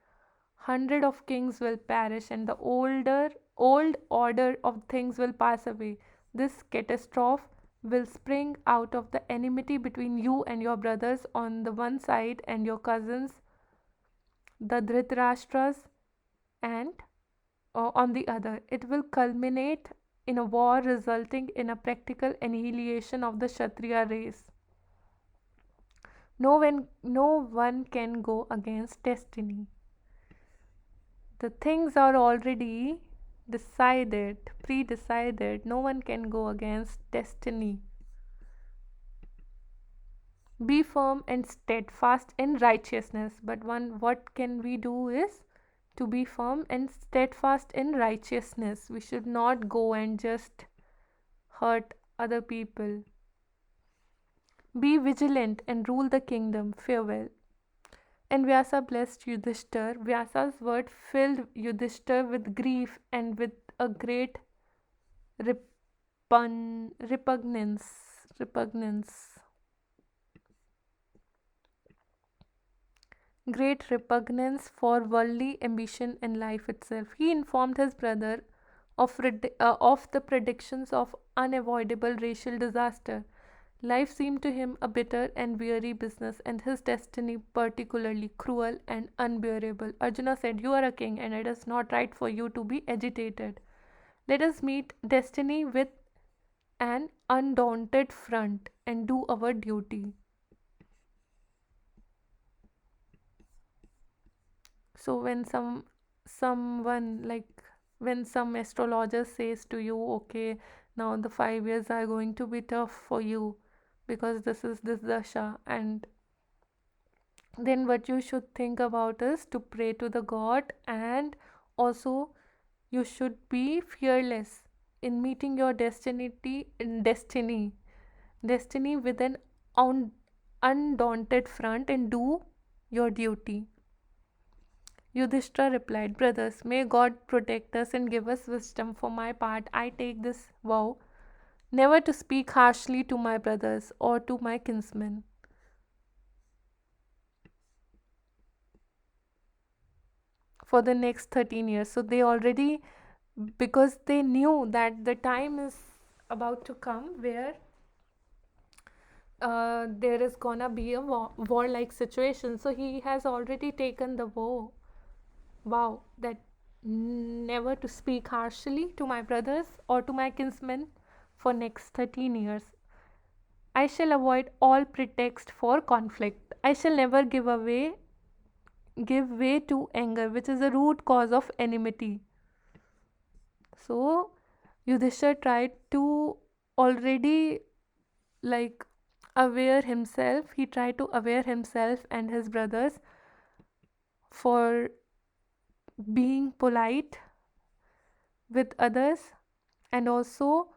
Speaker 1: 100 of kings will perish and the old order of things will pass away. This catastrophe will spring out of the enmity between you and your brothers on the one side and your cousins, the Dhritarashtras, and on the other. It will culminate in a war resulting in a practical annihilation of the Kshatriya race. No one can go against destiny. The things are already decided, pre-decided. No one can go against destiny. Be firm and steadfast in righteousness. But what can we do is to be firm and steadfast in righteousness. We should not go and just hurt other people. Be vigilant and rule the kingdom. Farewell. And Vyasa blessed Yudhishthir. Vyasa's word filled Yudhishthir with grief and with a great repugnance. Great repugnance for worldly ambition and life itself. He informed his brother of the predictions of unavoidable racial disaster. Life seemed to him a bitter and weary business, and his destiny particularly cruel and unbearable. Arjuna said, You are a king, and it is not right for you to be agitated. Let us meet destiny with an undaunted front and do our duty. So when when some astrologer says to you, okay, now the 5 years are going to be tough for you because this is this dasha, and then what you should think about is to pray to the god, and also you should be fearless in meeting your destiny with an undaunted front and do your duty. Yudhishthira replied, Brothers, may God protect us and give us wisdom. For my part, I take this vow never to speak harshly to my brothers or to my kinsmen for the next 13 years. So they already, because they knew that the time is about to come where there is gonna be a war-like situation. So he has already taken the vow that never to speak harshly to my brothers or to my kinsmen for next 13 years. I shall avoid all pretext for conflict. I shall never give way to anger, which is the root cause of enmity. So Yudhishthir tried to already like aware himself. He tried to aware himself and his brothers for being polite with others, and also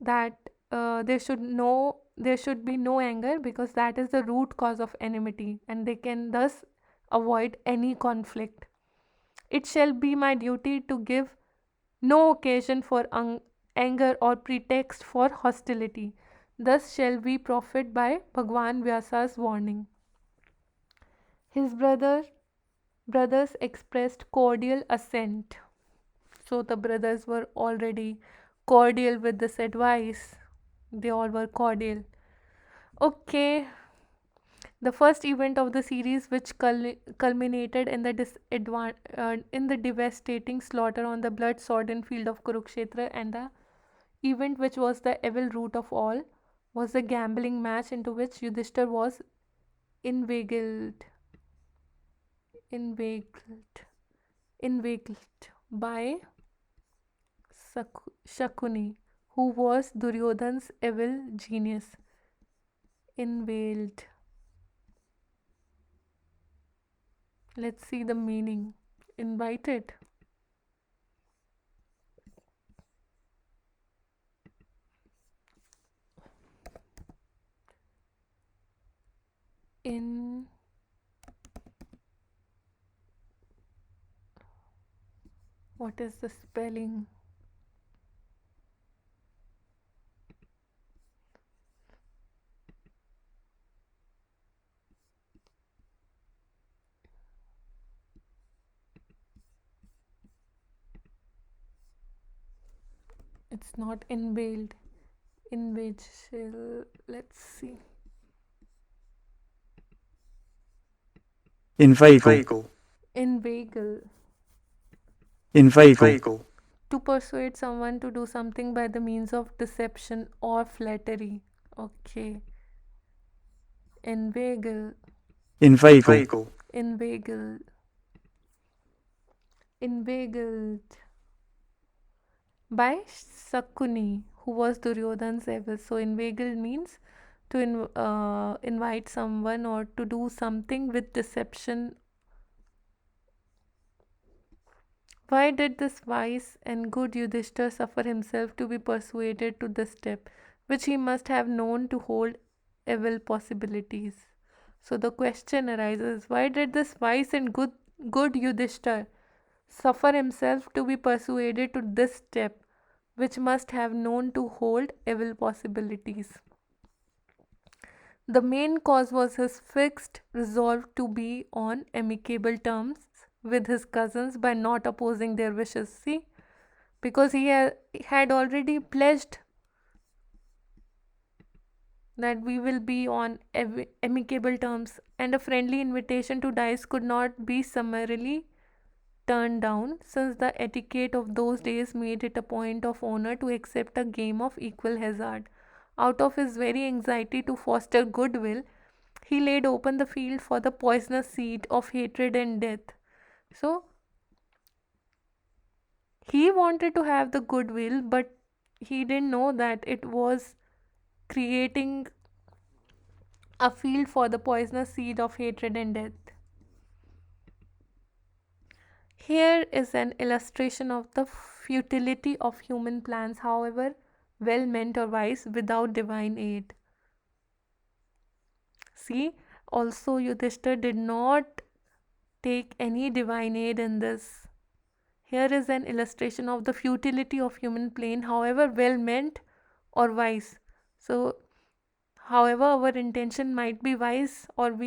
Speaker 1: that there should be no anger, because that is the root cause of enmity and they can thus avoid any conflict. It shall be my duty to give no occasion for anger or pretext for hostility. Thus shall we profit by Bhagwan Vyasa's warning. His brothers expressed cordial assent. So the brothers were already cordial with this advice. They all were cordial. Okay, the first event of the series, which culminated in the devastating slaughter on the blood-sodden field of Kurukshetra, and the event which was the evil root of all, was the gambling match into which Yudhishthir was inveigled, inveigled, inveigled by Shakuni, who was Duryodhan's evil genius. Inveigled. Let's see the meaning. Invited. In what is the spelling? It's not inveigled. Inveigle. Let's see.
Speaker 2: Inveigle.
Speaker 1: Inveigle.
Speaker 2: Inveigle.
Speaker 1: To persuade someone to do something by the means of deception or flattery. Okay. Inveigle.
Speaker 2: Inveigle.
Speaker 1: Inveigle. Inveigled by Sakuni, who was Duryodhan's evil. So inveigle means to invite someone or to do something with deception. Why did this wise and good Yudhishthir suffer himself to be persuaded to this step, which he must have known to hold evil possibilities? So the question arises, why did this wise and good Yudhishthir suffer himself to be persuaded to this step, which must have known to hold evil possibilities? The main cause was his fixed resolve to be on amicable terms with his cousins by not opposing their wishes. See, because he had already pledged that we will be on amicable terms, and a friendly invitation to dice could not be summarily turned down, since the etiquette of those days made it a point of honor to accept a game of equal hazard. Out of his very anxiety to foster goodwill, he laid open the field for the poisonous seed of hatred and death. So he wanted to have the goodwill, but he didn't know that it was creating a field for the poisonous seed of hatred and death. Here is an illustration of the futility of human plans, however well meant or wise, without divine aid. See, also Yudhishthir did not take any divine aid in this. Here is an illustration of the futility of human plane, however well meant or wise. So, however, our intention might be wise or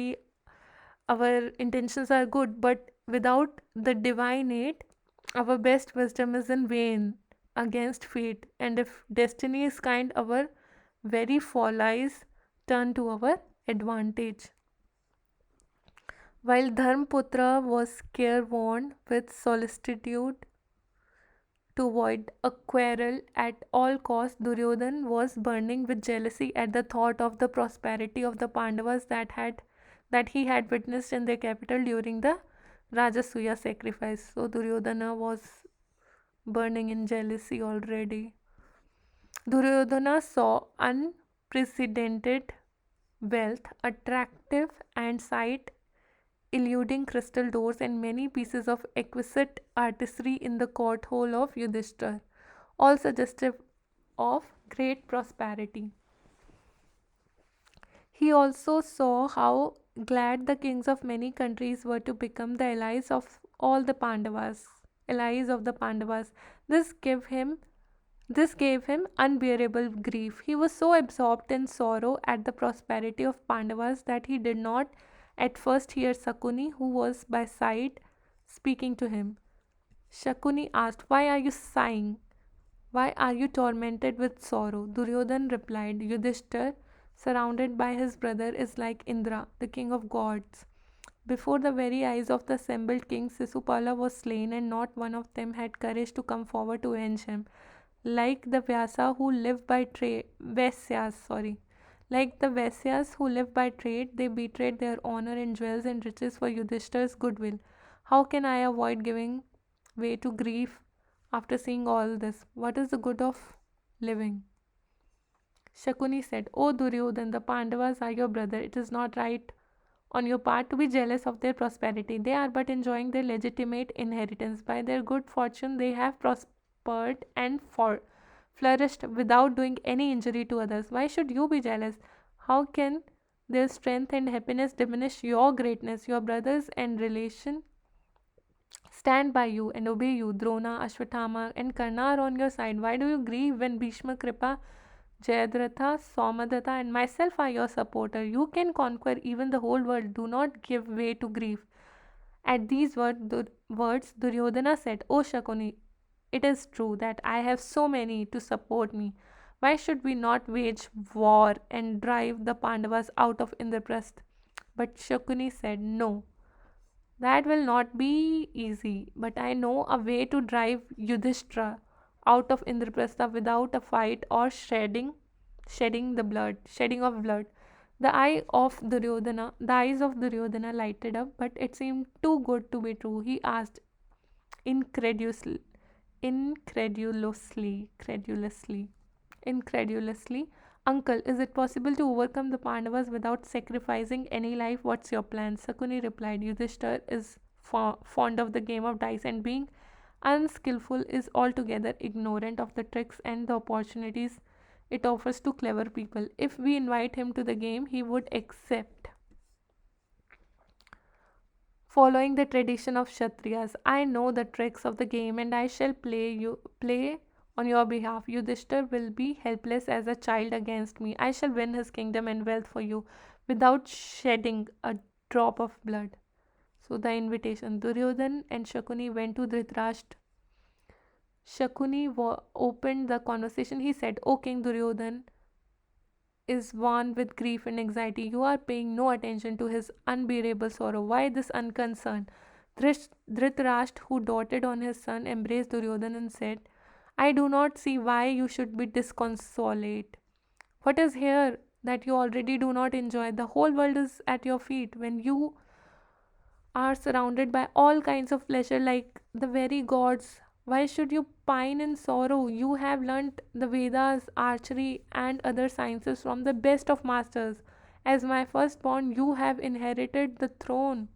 Speaker 1: our intentions are good, but without the divine aid, our best wisdom is in vain against fate. And if destiny is kind, our very follies turn to our advantage. While Dharmputra was careworn with solicitude to avoid a quarrel at all costs, Duryodhan was burning with jealousy at the thought of the prosperity of the Pandavas that he had witnessed in their capital during the Rajasuya sacrifice. So Duryodhana was burning in jealousy already. Duryodhana saw unprecedented wealth, attractive and sight eluding crystal doors and many pieces of exquisite artistry in the court hall of Yudhishthir, all suggestive of great prosperity. He also saw how glad the kings of many countries were to become the allies of all the Pandavas, allies of the Pandavas. This gave him this gave him unbearable grief. He was so absorbed in sorrow at the prosperity of Pandavas that he did not at first hear Sakuni, who was by side, speaking to him. Shakuni asked, "Why are you sighing? Why are you tormented with sorrow?" Duryodhan replied, "Yudhishthir, surrounded by his brother, is like Indra, the king of gods. Before the very eyes of the assembled kings, Sisupala was slain, and not one of them had courage to come forward to avenge him. Like the Vyasa who live by trade, Vaisyas, sorry. Like the Vaisyas who live by trade, they betrayed their honor and jewels and riches for Yudhishthir's goodwill. How can I avoid giving way to grief after seeing all this? What is the good of living?" Shakuni said, "O Duryodhan, the Pandavas are your brother. It is not right on your part to be jealous of their prosperity. They are but enjoying their legitimate inheritance. By their good fortune, they have prospered and flourished without doing any injury to others. Why should you be jealous? How can their strength and happiness diminish your greatness? Your brothers and relation stand by you and obey you. Drona, Ashwatthama, and Karna are on your side. Why do you grieve when Bhishma, Kripa, Jayadratha, Somadatta, and myself are your supporter? You can conquer even the whole world. Do not give way to grief." At these words, Duryodhana said, "O Shakuni, it is true that I have so many to support me. Why should we not wage war and drive the Pandavas out of Indraprasth?" But Shakuni said, "No, that will not be easy, but I know a way to drive Yudhishthira out of Indraprastha without a fight or shedding of blood." The eyes of Duryodhana lighted up, but it seemed too good to be true. He asked incredulously, incredulously, incredulously, "Uncle, is it possible to overcome the Pandavas without sacrificing any life? What's your plan?" Sakuni replied, "Yudhishthir is fond of the game of dice, and being unskillful is altogether ignorant of the tricks and the opportunities it offers to clever people. If we invite him to the game, he would accept. Following the tradition of Kshatriyas, I know the tricks of the game and I shall play on your behalf. Yudhishthir will be helpless as a child against me. I shall win his kingdom and wealth for you without shedding a drop of blood." So the invitation. Duryodhan and Shakuni went to Dhritarashtra. Shakuni opened the conversation. He said, "O King, Duryodhan is worn with grief and anxiety. You are paying no attention to his unbearable sorrow. Why this unconcern?" Dhritarashtra, who doted on his son, embraced Duryodhan and said, "I do not see why you should be disconsolate. What is here that you already do not enjoy? The whole world is at your feet. When you are surrounded by all kinds of pleasure like the very gods, why should you pine in sorrow? You have learnt the Vedas, archery, and other sciences from the best of masters. As my firstborn, you have inherited the throne.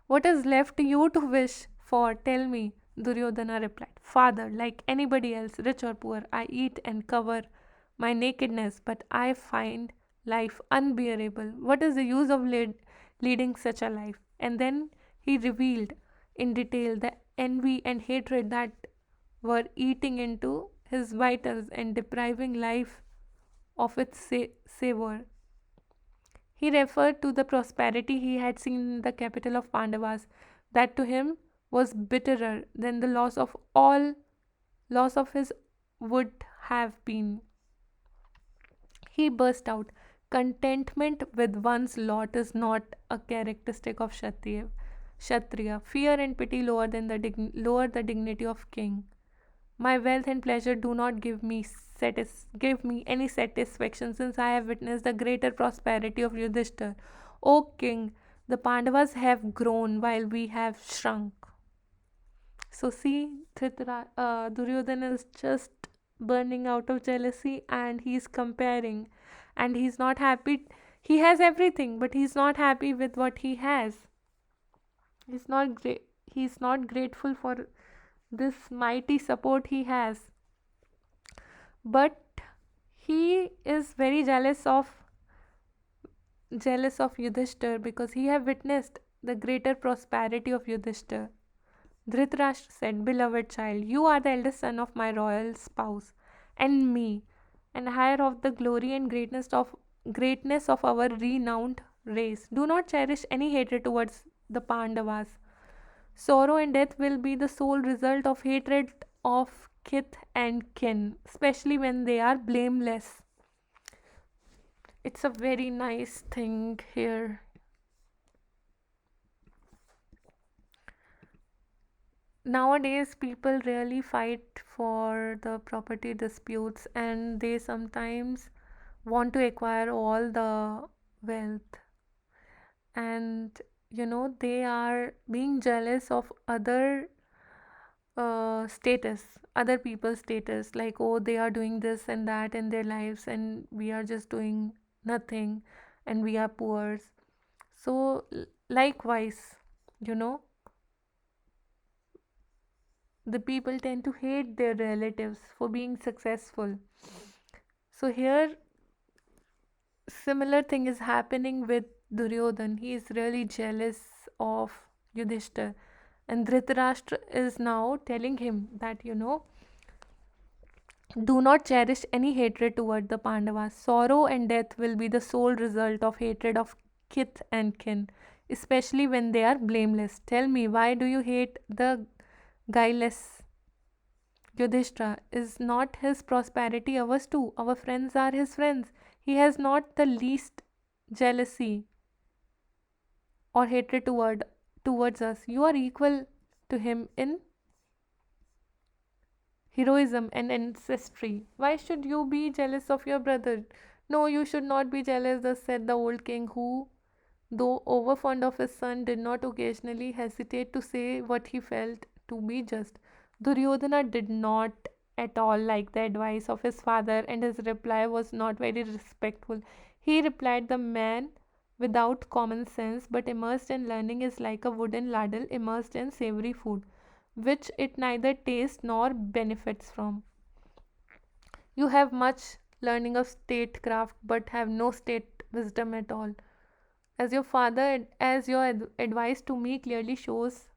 Speaker 1: What is left to you to wish for? Tell me." Duryodhana replied, "Father, like anybody else, rich or poor, I eat and cover my nakedness, but I find life unbearable. What is the use of leading such a life? And then he revealed in detail the envy and hatred that were eating into his vitals and depriving life of its savor. He referred to the prosperity he had seen in the capital of Pandavas, that to him was bitterer than the loss of his would have been. He burst out, contentment with one's lot is not a characteristic of Kshatriya. Fear and pity lower the dignity of king. My wealth and pleasure do not give me any satisfaction, since I have witnessed the greater prosperity of Yudhishthir. O king, the Pandavas have grown while we have shrunk. So see, Duryodhana is just burning out of jealousy, and he's comparing, and he's not happy. He has everything, but he's not happy with what he has. He's not great. He's not grateful for this mighty support he has, but he is very jealous of Yudhishthir because he have witnessed the greater prosperity of Yudhishthir. Dhritarashtra said, "Beloved child, you are the eldest son of my royal spouse and me, and higher of the glory and greatness of our renowned race. Do not cherish any hatred towards the Pandavas. Sorrow and death will be the sole result of hatred of kith and kin, especially when they are blameless." It's a very nice thing here. Nowadays, people really fight for the property disputes, and they sometimes want to acquire all the wealth, and they are being jealous of other people's status, like, oh, they are doing this and that in their lives, and we are just doing nothing, and we are poor. So, likewise, you know, the people tend to hate their relatives for being successful. So, here, similar thing is happening with Duryodhan. He is really jealous of Yudhishthir, and Dhritarashtra is now telling him that, do not cherish any hatred toward the Pandavas. Sorrow and death will be the sole result of hatred of kith and kin, especially when they are blameless. Tell me, why do you hate the guileless Yudhishthira? Is not his prosperity ours too? Our friends are his friends. He has not the least jealousy or hatred towards us. You are equal to him in heroism and ancestry. Why should you be jealous of your brother? No, you should not be jealous, thus said the old king, who, though over fond of his son, did not occasionally hesitate to say what he felt to be just. Duryodhana did not at all like the advice of his father, and his reply was not very respectful. He replied, "The man without common sense but immersed in learning is like a wooden ladle immersed in savory food, which it neither tastes nor benefits from. You have much learning of statecraft, but have no state wisdom at all. As your advice to me clearly shows,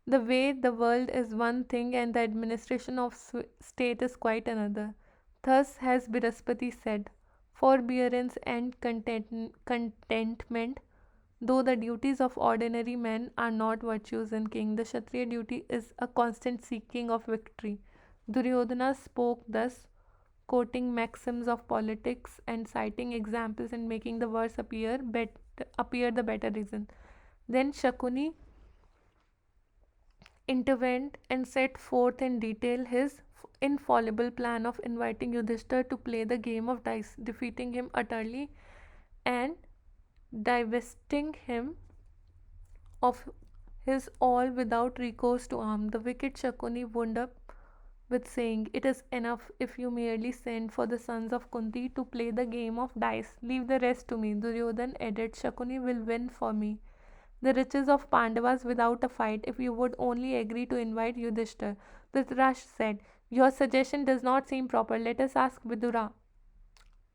Speaker 1: the way the world is one thing and the administration of state is quite another. Thus has Brihaspati said, forbearance and contentment, though the duties of ordinary men are not virtues in king, the Kshatriya duty is a constant seeking of victory." Duryodhana spoke thus, quoting maxims of politics and citing examples and making the verse appear the better reason. Then Shakuni intervened and set forth in detail his infallible plan of inviting Yudhishthir to play the game of dice, defeating him utterly and divesting him of his all without recourse to arm. The wicked Shakuni wound up with saying, "It is enough if you merely send for the sons of Kunti to play the game of dice. Leave the rest to me." Duryodhan added, "Shakuni will win for me the riches of Pandavas without a fight if you would only agree to invite Yudhishthir." Dhritarashtra said, "Your suggestion does not seem proper. Let us ask Vidura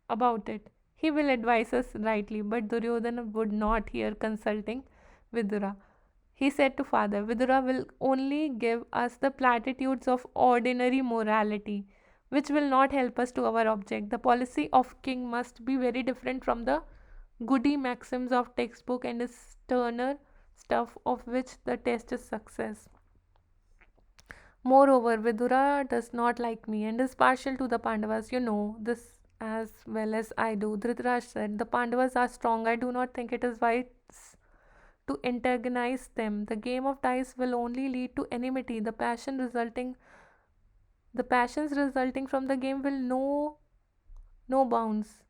Speaker 1: about it. He will advise us rightly." But Duryodhana would not hear consulting Vidura. He said to father, Vidura will only give us the platitudes of ordinary morality, which will not help us to our object. The policy of king must be very different from the goody maxims of textbook and is sterner stuff of which the test is success. Moreover, Vidura does not like me and is partial to the Pandavas. You know this as well as I do. Dhritarashtra said, the Pandavas are strong. I do not think it is wise to antagonize them. The game of dice will only lead to enmity. The passions resulting from the game will know no bounds.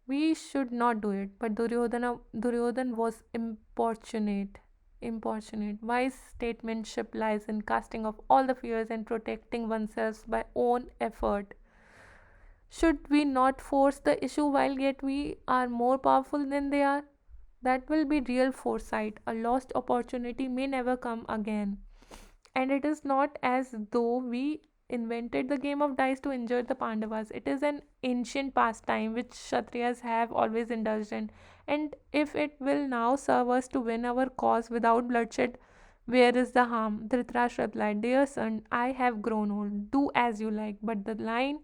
Speaker 1: We should not do it. But Duryodhan was importunate. Importunate. Wise statesmanship lies in casting off all the fears and protecting oneself by own effort. Should we not force the issue while yet we are more powerful than they are? That will be real foresight. A lost opportunity may never come again. And it is not as though we invented the game of dice to injure the Pandavas. It is an ancient pastime which Kshatriyas have always indulged in. And if it will now serve us to win our cause without bloodshed, where is the harm? Dhritarashtra replied, Dear son, I have grown old. Do as you like. But the line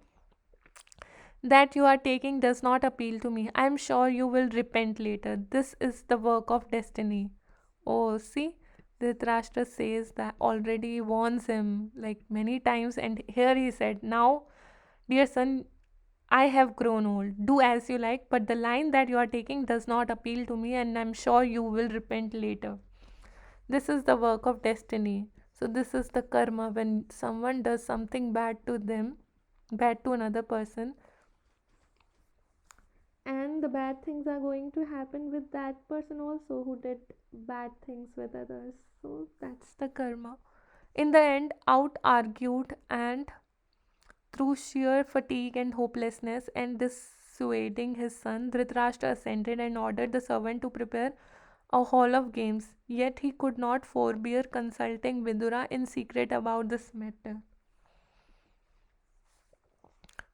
Speaker 1: that you are taking does not appeal to me. I am sure you will repent later. This is the work of destiny. Oh, see, Dhritarashtra says that already warns him like many times, and here he said, Now, dear son, I have grown old. Do as you like, but the line that you are taking does not appeal to me, and I'm sure you will repent later. This is the work of destiny. So, this is the karma when someone does something bad to them, bad to another person, and the bad things are going to happen with that person also who did bad things with others. So that's the karma. In the end, out argued and through sheer fatigue and hopelessness and dissuading his son, Dhritarashtra assented and ordered the servant to prepare a hall of games. Yet he could not forbear consulting Vidura in secret about this matter.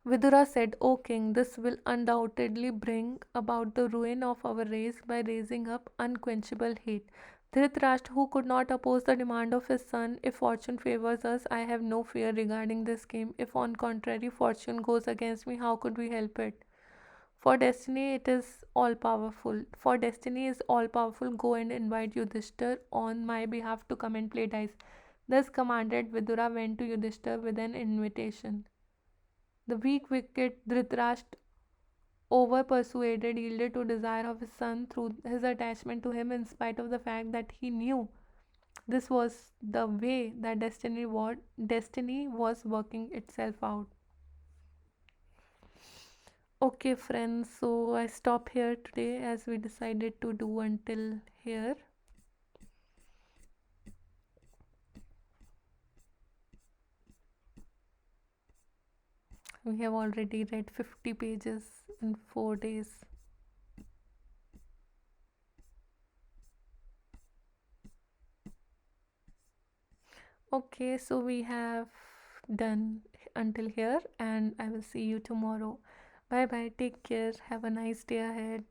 Speaker 1: Vidura said, O king, this will undoubtedly bring about the ruin of our race by raising up unquenchable hate. Dhritarashtra, who could not oppose the demand of his son, if fortune favors us, I have no fear regarding this game. If on contrary fortune goes against me, how could we help it? For destiny it is all powerful. For destiny is all powerful. Go and invite Yudhishthir on my behalf to come and play dice. Thus commanded, Vidura went to Yudhishthir with an invitation. The weak wicked Dhritarashtra, over persuaded, yielded to desire of his son through his attachment to him in spite of the fact that he knew this was the way that destiny was working itself out. Okay friends, so I stop here today as we decided to do until here. We have already read 50 pages in 4 days. Okay, so we have done until here, and I will see you tomorrow. Bye bye, take care, have a nice day ahead.